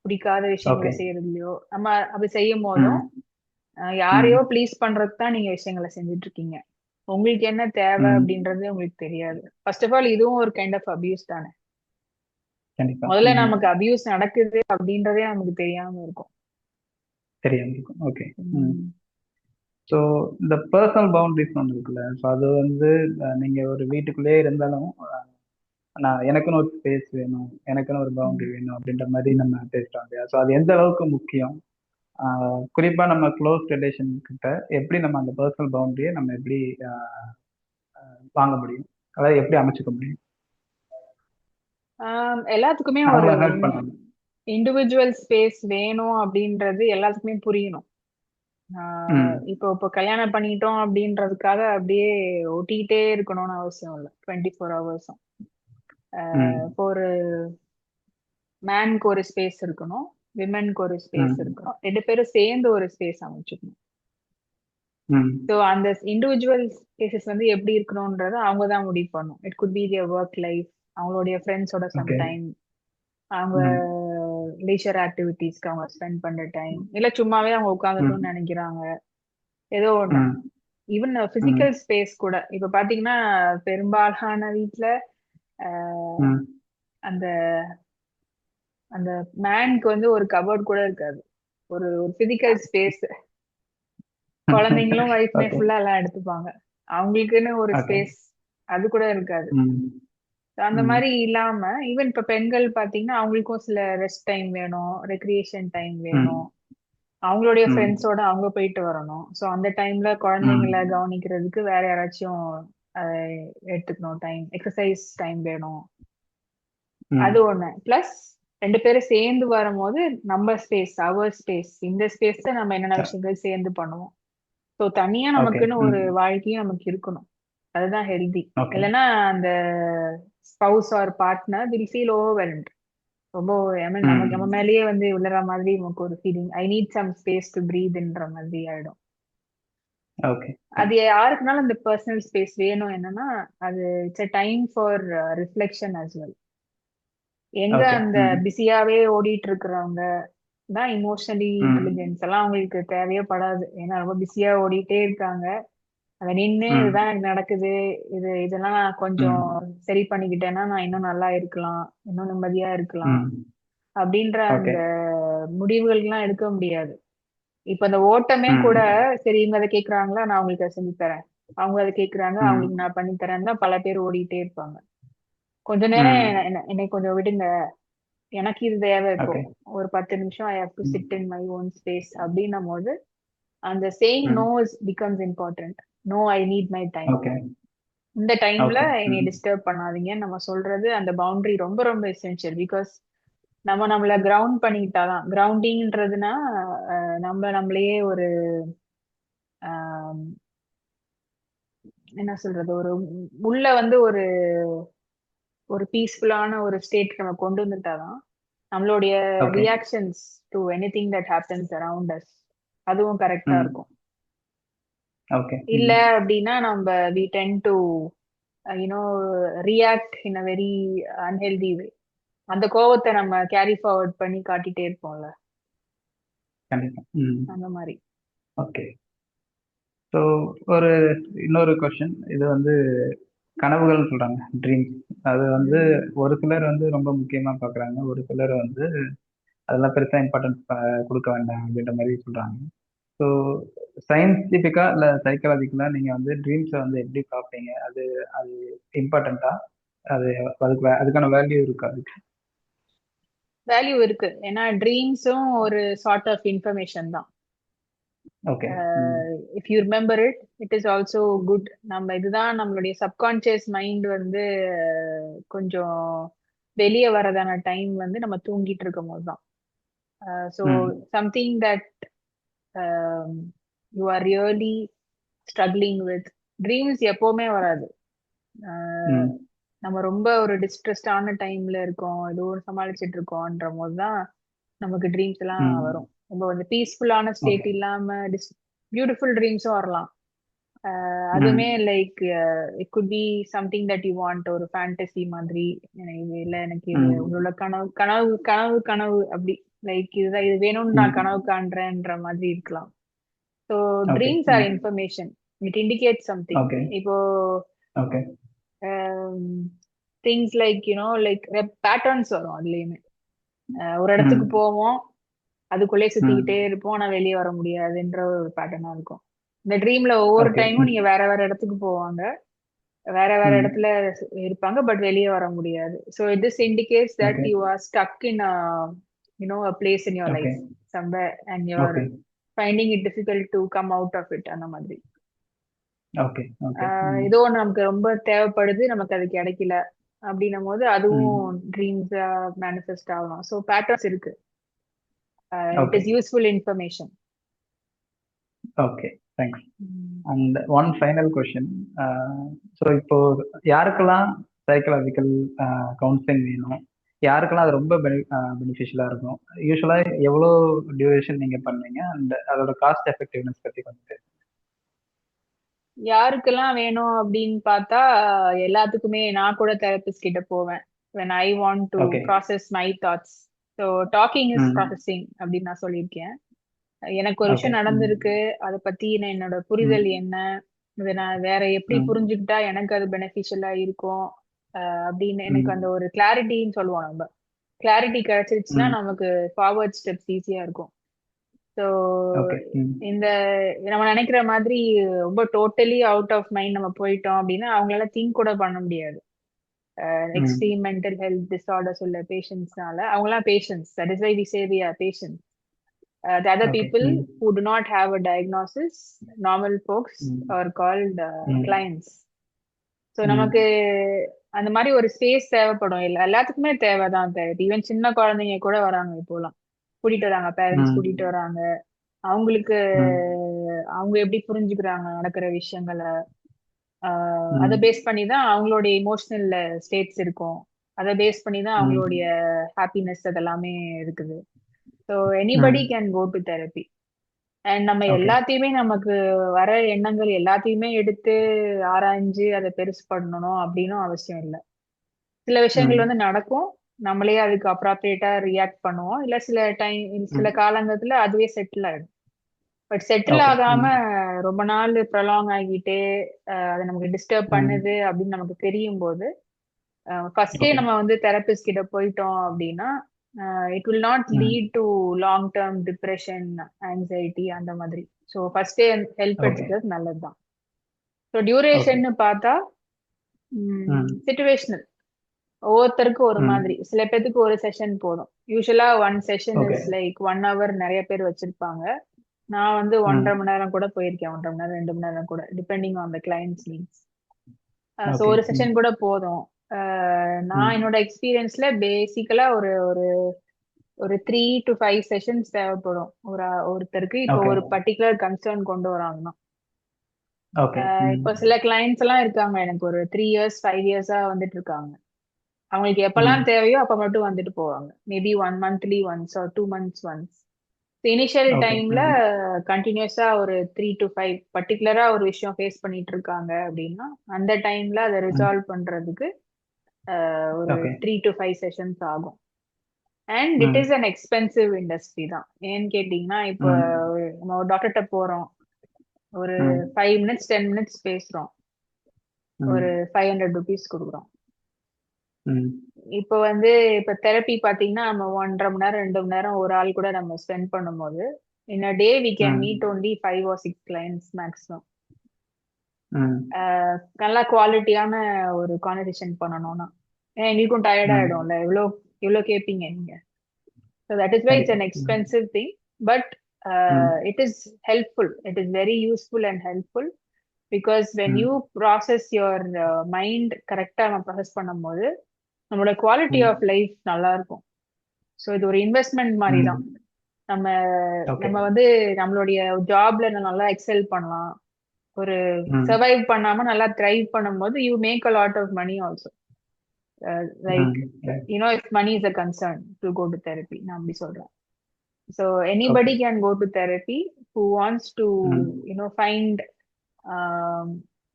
பிடிக்காத ஓகே. விஷயங்களை செய்யறதுலயோ, நம்ம அப்படி செய்யும் போதும் ம். யாரையோ ம். ப்ளீஸ் பண்றதுக்கு தான் நீங்க விஷயங்களை செஞ்சுட்டு இருக்கீங்க. உங்களுக்கு என்ன தேவை ம். அப்படின்றது உங்களுக்கு தெரியாது. ஃபர்ஸ்ட் ஆஃப் ஆல் இதுவும் ஒரு கைண்ட் ஆஃப் அபியூஸ் தானே. கண்டிப்பா. முதல்ல ம். நமக்கு அபியூஸ் நடக்குது அப்படின்றதே நமக்கு தெரியாம இருக்கும். தெரியாம இருக்கும். ஓகே. ம். உம் ஸோ இந்த பர்சனல் பவுண்டரிஸ் ஒன்று இருக்குல்ல. ஸோ அது வந்து நீங்க ஒரு வீட்டுக்குள்ளேயே இருந்தாலும் நான் எனக்குன்னு ஒரு ஸ்பேஸ் வேணும், எனக்குன்னு ஒரு உம் பவுண்டரி வேணும் அப்படின்ற மாதிரி நம்ம பேசுறோம் இல்லையா? ஸோ அது எந்த அளவுக்கு முக்கியம்? குறிப்பா நம்ம க்ளோஸ் ரிலேஷன் கிட்ட எப்படி நம்ம அந்த பர்சனல் பவுண்டரியை நம்ம எப்படி வாங்க முடியும்? அதாவது எப்படி அமைச்சுக்க முடியும்? எல்லாத்துக்குமே ஒரு அவங்கள ஹர்ட் பண்ணாம. இண்டிவிஜுவல் ஸ்பேஸ் வேணும் அப்படின்றது எல்லாத்துக்குமே புரியணும். ம். இப்போ இப்போ கல்யாணம் பண்ணிட்டோம் அப்படின்றதுக்காக அப்படியே ஒட்டிக்கிட்டே இருக்கணும்னு அவசியம் இல்லை 24 ஹவர்ஸும். ம். இப்போ ஒரு மேனுக்கு ஒரு ஸ்பேஸ் இருக்கணும், விமனுக்கு ஒரு ஸ்பேஸ் ம். இருக்கணும், ரெண்டு பேரும் சேர்ந்து ஒரு ஸ்பேஸ் அமைச்சுக்கணும். ம். ஸோ அந்த இண்டிவிஜுவல் ஸ்பேசஸ் வந்து எப்படி இருக்கணும்ன்றத அவங்க தான் முடிவு பண்ணணும். It could be their work life, அவங்களுடைய ஃப்ரெண்ட்ஸோட சம் ஓகே. டைம், அவங்க ம். லீஷர் ஆக்டிவிட்டீஸ்க்கு அவங்க ஸ்பெண்ட் பண்ற டைம், இல்ல சும்மாவே அவங்க ம். உட்காந்துக்கணும்னு நினைக்கிறாங்க, ஏதோ ஒண்ணு. ம். ஈவன் ம், பிசிக்கல் ஸ்பேஸ் கூட இப்ப பாத்தீங்கன்னா பெரும்பாலான வீட்ல ஆஹ், ம். அந்த அந்த மேனுக்கு வந்து ஒரு கபோர்ட் கூட இருக்காது. ஒரு ஒரு பிசிக்கல் ஸ்பேஸ். குழந்தைங்களும் ஒய்ஃப்மே ஓகே, ஃபுல்லா எல்லாம் எடுத்துப்பாங்க. அவங்களுக்குன்னு ஒரு ஓகே. ஸ்பேஸ் அது கூட இருக்காது. ம், அந்த ம், மாதிரி இல்லாம ஈவன் இப்ப பெண்கள் பாத்தீங்கன்னா அவங்களுக்கும் சில ரெஸ்ட் டைம் வேணும், ரெக்ரியேஷன் டைம் வேணும், ம், அவங்களுடைய ம், ஃப்ரெண்ட்ஸோட அவங்க போயிட்டு வரணும். ஸோ அந்த டைம்ல ம், குழந்தைங்களை கவனிக்கிறதுக்கு வேற யாராச்சும் எடுத்துக்கணும். டைம் எக்ஸசைஸ் டைம் வேணும். அது ம். ஒண்ணு பிளஸ் ரெண்டு பேரும் சேர்ந்து வரும்போது நம்ம ஸ்பேஸ், அவர் ஸ்பேஸ், இந்த ஸ்பேஸ்ல நம்ம என்னென்ன விஷயங்கள் சேர்ந்து பண்ணுவோம். ஸோ தனியா ஓகே. நமக்குன்னு ஒரு ம், வாழ்க்கையும் நமக்கு இருக்கணும். அதுதான் ஹெல்தி. ஓகே. இல்லைன்னா அந்த spouse R partner will feel overwhelmed. ரொம்ப I mean, நமக்கு நம்ம ம், மேலேயே வந்து விழுற மாதிரி நமக்கு ஒரு feeling, I need some space to பிரீத்ன்ற மாதிரி ஆயிடும். ஓகே. அது யாருக்குனாலும் அந்த பர்சனல் ஸ்பேஸ் வேணும். என்னன்னா அது it's a time for reflection as well. எங்க ஓகே. அந்த ம், பிஸியாவே ஓடிட்டு இருக்கிறவங்க தான் இமோஷனலி ம், இன்டெலிஜென்ஸ் எல்லாம் அவங்களுக்கு தேவையே படாது. ஏன்னா ரொம்ப பிஸியா ஓடிட்டே இருக்காங்க. அத நின்னு ம், இதுதான் எனக்கு நடக்குது, இதெல்லாம் நான் கொஞ்சம் ம், சரி பண்ணிக்கிட்டேன்னா நான் இன்னும் நல்லா இருக்கலாம், இன்னும் நிம்மதியா இருக்கலாம் ம். அப்படின்ற ஓகே. அந்த முடிவுகள்லாம் எடுக்க முடியாது. இப்ப அந்த ஓட்டமே கூட ம், சரி இவங்க அதை கேக்குறாங்களா நான் அவங்களுக்கு அதை செஞ்சு தரேன், அவங்க அதை கேக்குறாங்க அவங்களுக்கு ம், நான் பண்ணி தரேன் தான் பல பேர் ஓடிட்டே இருப்பாங்க. கொஞ்ச நேரம் ம். என்னை கொஞ்சம் விடுங்க, எனக்கு இது தேவை இப்போ, ஓகே. ஒரு 10 நிமிஷம் ஐ ஹவ் டு சிட் ம், இன் மை ஓன் ஸ்பேஸ் அப்படின்னும் போது அந்த saying hmm. No's becomes important. No, I need my time. Okay, இந்த டைம்ல ஓகே. என்னை ம், டிஸ்டர்ப் பண்ணாதீங்கன்னு நம்ம சொல்றது, அந்த பவுண்டரி ரொம்ப ரொம்ப எசென்ஷியல். பிகாஸ் நம்ம நம்மள கிரவுண்ட் பண்ணிக்கிட்டாதான். கிரவுண்டிங்ன்றதுனா நம்ம நம்மளையே ஒரு ஆஹ், என்ன சொல்றது, ஒரு உள்ள வந்து ஒரு ஒரு பீஸ்ஃபுல்லான ஒரு ஸ்டேட் நம்ம கொண்டு வந்துட்டாதான் நம்மளுடைய okay. Reactions to anything that happens around us அதுவும் கரெக்டா ம், இருக்கும். ஓகே. இல்ல ம், அப்படின்னா நம்ம we tend to you know react in a very unhealthy way. அந்த கோவத்தை நம்ம கேரி ஃபார்வர்ட் பண்ணி காட்டிட்டே இருப்போம்ல, கண்டிப்பா. ம், அந்த மாதிரி. ஓகே. ஸோ ஒரு இன்னொரு கொஸ்டின். இது வந்து கனவுகள்னு சொல்றாங்க, ட்ரீம்ஸ். அது வந்து ம். ஒரு சிலர் வந்து ரொம்ப முக்கியமா பார்க்குறாங்க, ஒரு சிலர் வந்து அதெல்லாம் பெருசா இம்பார்ட்டன்ஸ் கொடுக்க வேண்டாம் அப்படின்ற மாதிரி சொல்றாங்க. ஸோ சயின்டிஃபிக்கா இல்லை சைக்காலஜிக்கலா நீங்க வந்து ட்ரீம்ஸை வந்து எப்படி பார்ப்பீங்க? அது அது இம்பார்ட்டண்டா? அது அதுக்கான வேல்யூ இருக்கா அதுக்கு? வேல்யூ இருக்கு. ஏன்னா ட்ரீம்ஸும் ஒரு சார்ட் ஆஃப் இன்ஃபர்மேஷன் தான். ஓகே. ம், if you remember it, it is also good. நம்ம இதுதான் நம்மளுடைய சப்கான்சியஸ் மைண்ட் வந்து கொஞ்சம் வெளியே வரதான டைம் வந்து நம்ம தூங்கிட்டு இருக்கும் போது தான். ஸோ ம், something that you are really struggling with. Dreams எப்பவுமே வராது. அஹ், ம், நம்ம ரொம்ப ஒரு டிஸ்ட்ரெஸ்டான டைம்ல இருக்கோம், ஏதோ ஒரு சமாளிச்சுட்டு இருக்கோம்ன்ற போதுதான் நமக்கு ட்ரீம்ஸ் எல்லாம் ம். வரும். ரொம்ப வந்து பீஸ்ஃபுல்லான ஸ்டேட் ஓகே. இல்லாம பியூட்டிஃபுல் ட்ரீம்ஸும் வரலாம். அதுவுமே ம், like it could be something that you want, ஒரு ஃபேண்டசி மாதிரி. இது இல்ல, எனக்கு இது ம், உங்களோட கனவு கனவு கனவு கனவு அப்படி, லைக் இதுதான் இது வேணும்னு நான் கனவு ம். காண்றேன்ற மாதிரி இருக்கலாம். So okay. Dreams are hmm, information. It indicate something. Okay. இப்போ okay. Things like like patterns வரும் அதுலயுமே. ஒரு இடத்துக்கு ம், போவோம், அதுக்குள்ளே சுத்திக்கிட்டே ம். இருப்போம், ஆனா வெளியே வர முடியாதுன்ற ஒரு பேட்டர்னா இருக்கும். இந்த ட்ரீம்ல ஒவ்வொரு ஓகே. டைமும் ம், நீங்க வேற வேற இடத்துக்கு போவாங்க, வேற வேற ம். இடத்துல இருப்பாங்க, பட் வெளியே வர முடியாது. So this indicates that okay. You are stuck in a place in your okay. Life somewhere and you're okay. Finding it difficult to come out of it, அந்த மாதிரி. ஓகே. ஓகே. ம், ஏதோ ஒண்ணு நமக்கு ரொம்ப தேவைப்படுது, நமக்கு அது கிடைக்கல அப்படின்னும் போது அதுவும் ம். ட்ரீம்ஸ் மேனிஃபெஸ்ட் ஆகலாம். ஸோ பேட்டர்ன்ஸ் இருக்கு. It okay. Is useful information. Okay. Thanks. And one final question. So இப்போ யாருக்கெல்லாம் சைக்கலாஜிக்கல் கவுன்சிலிங் வேணும், யாருக்கெல்லாம் அது ரொம்ப பெனிஃபிஷியலாக இருக்கும்? யூஸ்வலாக எவ்வளோ டியூரேஷன் நீங்கள் பண்ணுவீங்க? அண்ட் அதோட காஸ்ட் எஃபெக்டிவ்னஸ் பற்றி கொஞ்சம் பேசுங்க. யாருக்கெல்லாம் வேணும் அப்படின்னு பார்த்தா, எல்லாத்துக்குமே. நான் கூட தெரபிஸ்ட் கிட்ட போவேன் when I want to okay. process my thoughts. So docking is ம். ப்ராசஸிங் அப்படின்னு நான் சொல்லியிருக்கேன். எனக்கு ஒரு ஓகே. விஷயம் ம், நடந்திருக்கு, அதை பத்தி என்னோட புரிதல் ம், என்ன, இதை நான் வேற எப்படி ம் புரிஞ்சுக்கிட்டா எனக்கு அது பெனிஃபிஷியலா இருக்கும் அப்படின்னு எனக்கு அந்த ம் ஒரு கிளாரிட்டின்னு சொல்லுவோம் நம்ம. கிளாரிட்டி கிடைச்சிருச்சுன்னா ம் நமக்கு ஃபார்வர்ட் ஸ்டெப்ஸ் ஈஸியா இருக்கும். So okay. ம் இந்த நம்ம நினைக்கிற மாதிரி ரொம்ப டோட்டலி அவுட் ஆஃப் மைண்ட் நம்ம போயிட்டோம் அப்படின்னா அவங்களால திங்க் கூட பண்ண முடியாது. ம் எக்ஸ்ட்ரீம் மென்டல் ஹெல்த் டிஸார்டர்ஸ் உள்ள பேஷண்ட்ஸ்னால அவங்களாம் patients, that is why we say we are patients. The other okay. people hmm who do not have a diagnosis, normal folks, ம் are called ம் clients. ஸோ நமக்கு ம் அந்த மாதிரி ஒரு ஸ்பேஸ் தேவைப்படும். எல்லாத்துக்குமே தேவைதான் தேவை. ஈவன் சின்ன குழந்தைங்க கூட வராங்க இப்போலாம், கூட்டிட்டு வராங்க, பேரண்ட்ஸ் கூட்டிட்டு ம் வராங்க. அவங்களுக்கு ம் அவங்க எப்படி புரிஞ்சுக்கிறாங்க நடக்கிற விஷயங்களை, அதை ம் பேஸ் பண்ணி தான் அவங்களுடைய இமோஷனல் ஸ்டேட்ஸ் இருக்கும். அதை பேஸ் பண்ணி தான் அவங்களுடைய ம் ஹாப்பினஸ் அதெல்லாமே இருக்குது. So anybody hmm can go to therapy. And நம்ம ஓகே. எல்லாத்தையுமே நமக்கு வர எண்ணங்கள் எல்லாத்தையுமே எடுத்து ஆராய்ஞ்சு அதை பெருசு பண்ணணும் அப்படின்னும் அவசியம் இல்லை. சில விஷயங்கள் ம் நடக்கும், நம்மளே அதுக்கு அப்ராப்ரியேட்டா ரியாக்ட் பண்ணுவோம், இல்ல சில டைம் சில ம் காலங்கத்துல அதுவே செட்டில் ஆயிடும். But settle okay. ஆகாம ம் ரொம்ப நாள் ப்ரொலாங் ஆகிட்டே அது நமக்கு டிஸ்டர்ப் ம் பண்ணுது அப்படின்னு நமக்கு தெரியும் போது ஃபர்ஸ்டே ஓகே. நம்ம வந்து தெரபிஸ்ட் கிட்ட போயிட்டோம் அப்படின்னா இட் வில் நாட் ம் lead to long term depression, anxiety அந்த மாதிரி. ஸோ ஃபர்ஸ்டே ஹெல்ப் ஓகே. எடுத்துக்கிறது நல்லதுதான். So okay. டியூரேஷன் பார்த்தா ம் சிச்சுவேஷனல், ஒவ்வொருத்தருக்கும் ஒரு மாதிரி. ம் சில பேத்துக்கு ஒரு செஷன் போதும். யூஸ்வலா one session okay. Is like 1 hour, நிறைய பேர் வச்சிருப்பாங்க. நான் வந்து 1.5 மணி ம் நேரம் கூட போயிருக்கேன், 1.5 மணி நேரம் 2 மணி நேரம் கூட, depending on the clients needs. So okay. ஒரு ம் செஷன் கூட போதும். நான் ம் என்னோட எக்ஸ்பீரியன்ஸ்ல பேசிக்கலா ஒரு ஒரு ஒரு 3 to 5 செஷன்ஸ் தேவைப்படும் ஒருத்தருக்கு. இப்போ ஓகே. ஒரு பர்டிகுலர் கன்சர்ன் கொண்டு வராங்கன்னா, ஓகே. ம் இப்போ சில கிளைண்ட்ஸ் எல்லாம் இருக்காங்க எனக்கு ஒரு 3 years 5 years வந்துட்டு இருக்காங்க. அவங்களுக்கு எப்பெல்லாம் ம் தேவையோ அப்ப மட்டும் வந்துட்டு போவாங்க. Maybe 1 monthly once or 2 months once. Initial okay. டைம்ல ம் கண்டினியூஸா ஒரு 3 to 5 பர்டிகுலரா ஒரு விஷயம் ஃபேஸ் பண்ணிட்டு இருக்காங்க அப்படின்னா அந்த டைம்ல அதை ம் ரிசால்வ் பண்றதுக்கு ஒரு ஓகே. 3 to 5 செஷன்ஸ் ஆகும். அண்ட் இட் இஸ் ம் அன் எக்ஸ்பென்சிவ் இண்டஸ்ட்ரி தான். ஏன்னு கேட்டீங்கன்னா இப்போ ம் நம்ம ஒரு டாக்டர்கிட்ட போறோம், ஒரு ம் 5 minutes 10 minutes பேசுறோம், ஒரு ம் 500 rupees கொடுக்குறோம். ம் இப்போ வந்து இப்ப தெரப்பி பாத்தீங்கன்னா நம்ம 1.5 மணி நேரம் 2 மணி நேரம் ஒரு ஆள் கூட நம்ம ஸ்பெண்ட் பண்ணும்போது இன் அ டே வி கேன் மீட் ம் ஒன்லி 5 or 6 clients மேக்ஸிமம். ம் நல்லா குவாலிட்டியான ஒரு கான்வர்சேஷன் பண்ணணும்னா ஏன்னா எங்களுக்கும் டயர்ட் ம் ஆயிடும்ல, எவ்வளோ எவ்வளோ கேட்பீங்க நீங்க. So that is why it's கண்டிப்பா. An hmm expensive thing. But hmm it is helpful, it is very useful and helpful. Because when you hmm process your mind கரெக்டாக நம்ம ப்ராசஸ் பண்ணும்போது நம்மளோட குவாலிட்டி ம் ஆஃப் லைஃப் நல்லா இருக்கும். So இது ஒரு இன்வெஸ்ட்மெண்ட் மாதிரி தான். ம் நம்ம ஓகே. நம்ம வந்து நம்மளுடைய ஜாப்ல நல்லா எக்ஸெல் பண்ணலாம். ஒரு ம் சர்வைவ் பண்ணாம நல்லா த்ரைவ் பண்ணும்போது you make a lot of money also. Like hmm right. If money is a concern to go to therapy, நான் அப்படி சொல்றேன். So okay. Anybody can go to therapy who wants to hmm find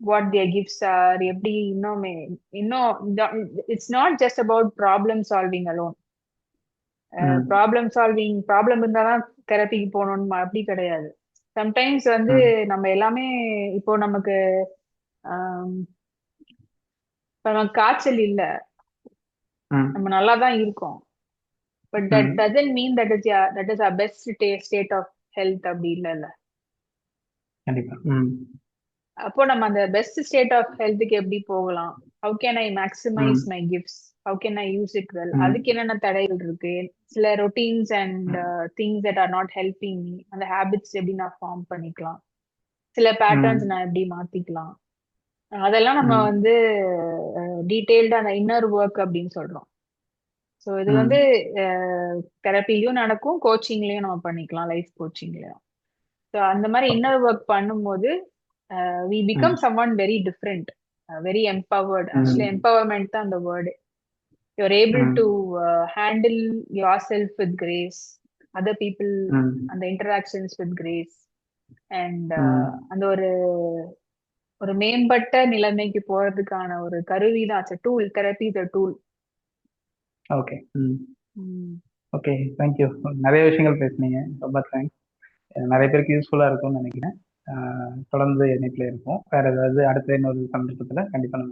what their gifts are, எப்படி இன்னும் it's not just about problem solving alone. ம் problem இருந்தாதான் தெரப்பிக்கு போகணும்னு அப்படி கிடையாது. சம்டைம்ஸ் வந்து ம் நம்ம எல்லாமே இப்போ நமக்கு ஆம், இப்ப நமக்கு காய்ச்சல் இல்ல, ம் நம்ம நல்லா தான் இருக்கோம். But that hmm doesn't mean that is a best state of health, அப்படி இல்லைல்ல. கண்டிப்பா. ம் அப்போ நம்ம அந்த பெஸ்ட் ஸ்டேட் ஆஃப் ஹெல்த்துக்கு எப்படி போகலாம்? ஹவு கேன் ஐ மேக்ஸிமைஸ் ம் my gifts, how can I use it well? அதுக்கு ம் என்னென்ன தடைகள் இருக்கு? சில ரொட்டீன்ஸ் அண்ட் ம் things that R not helping me, அந்த ஹேபிட்ஸ் எப்படி நான் ஃபார்ம் பண்ணிக்கலாம்? சில பேட்டர்ன்ஸ் ம் நான் எப்படி மாத்திக்கலாம்? அதெல்லாம் நம்ம ம் வந்து டீடைல்டா அந்த இன்னர் ஒர்க் அப்படின்னு சொல்றோம். ஸோ இது வந்து ம் தெரப்பிலையும் நடக்கும், கோச்சிங்லயும் நம்ம பண்ணிக்கலாம், லைஃப் கோச்சிங்லயும். ஸோ அந்த மாதிரி ஓகே. இன்னர் ஒர்க் பண்ணும்போது we become hmm someone very different, very empowered. Actually hmm empowerment தான் அந்த word. You're able to hmm handle yourself with grace, other people, hmm அந்த இன்டராக்ஷன்ஸ் வித் கிரேஸ். அண்ட் ம் அந்த ஒரு ஒரு மேம்பட்ட நிலைமைக்கு போறதுக்கான ஒரு கருவி தான் டூல். தெரப்பி த டூல். ஓகே. ம் ஓகே. தேங்க்யூ. நிறைய விஷயங்கள் பேசுனீங்க. ரொம்ப தேங்க்ஸ். நிறைய பேருக்கு யூஸ்ஃபுல்லா இருக்கும்னு நினைக்கிறேன். தொடர்ந்து இணைப்பில் இருப்போம். வேற ஏதாவது அடுத்த இன்னொரு சந்தர்ப்பத்தில் கண்டிப்பாக நம்ம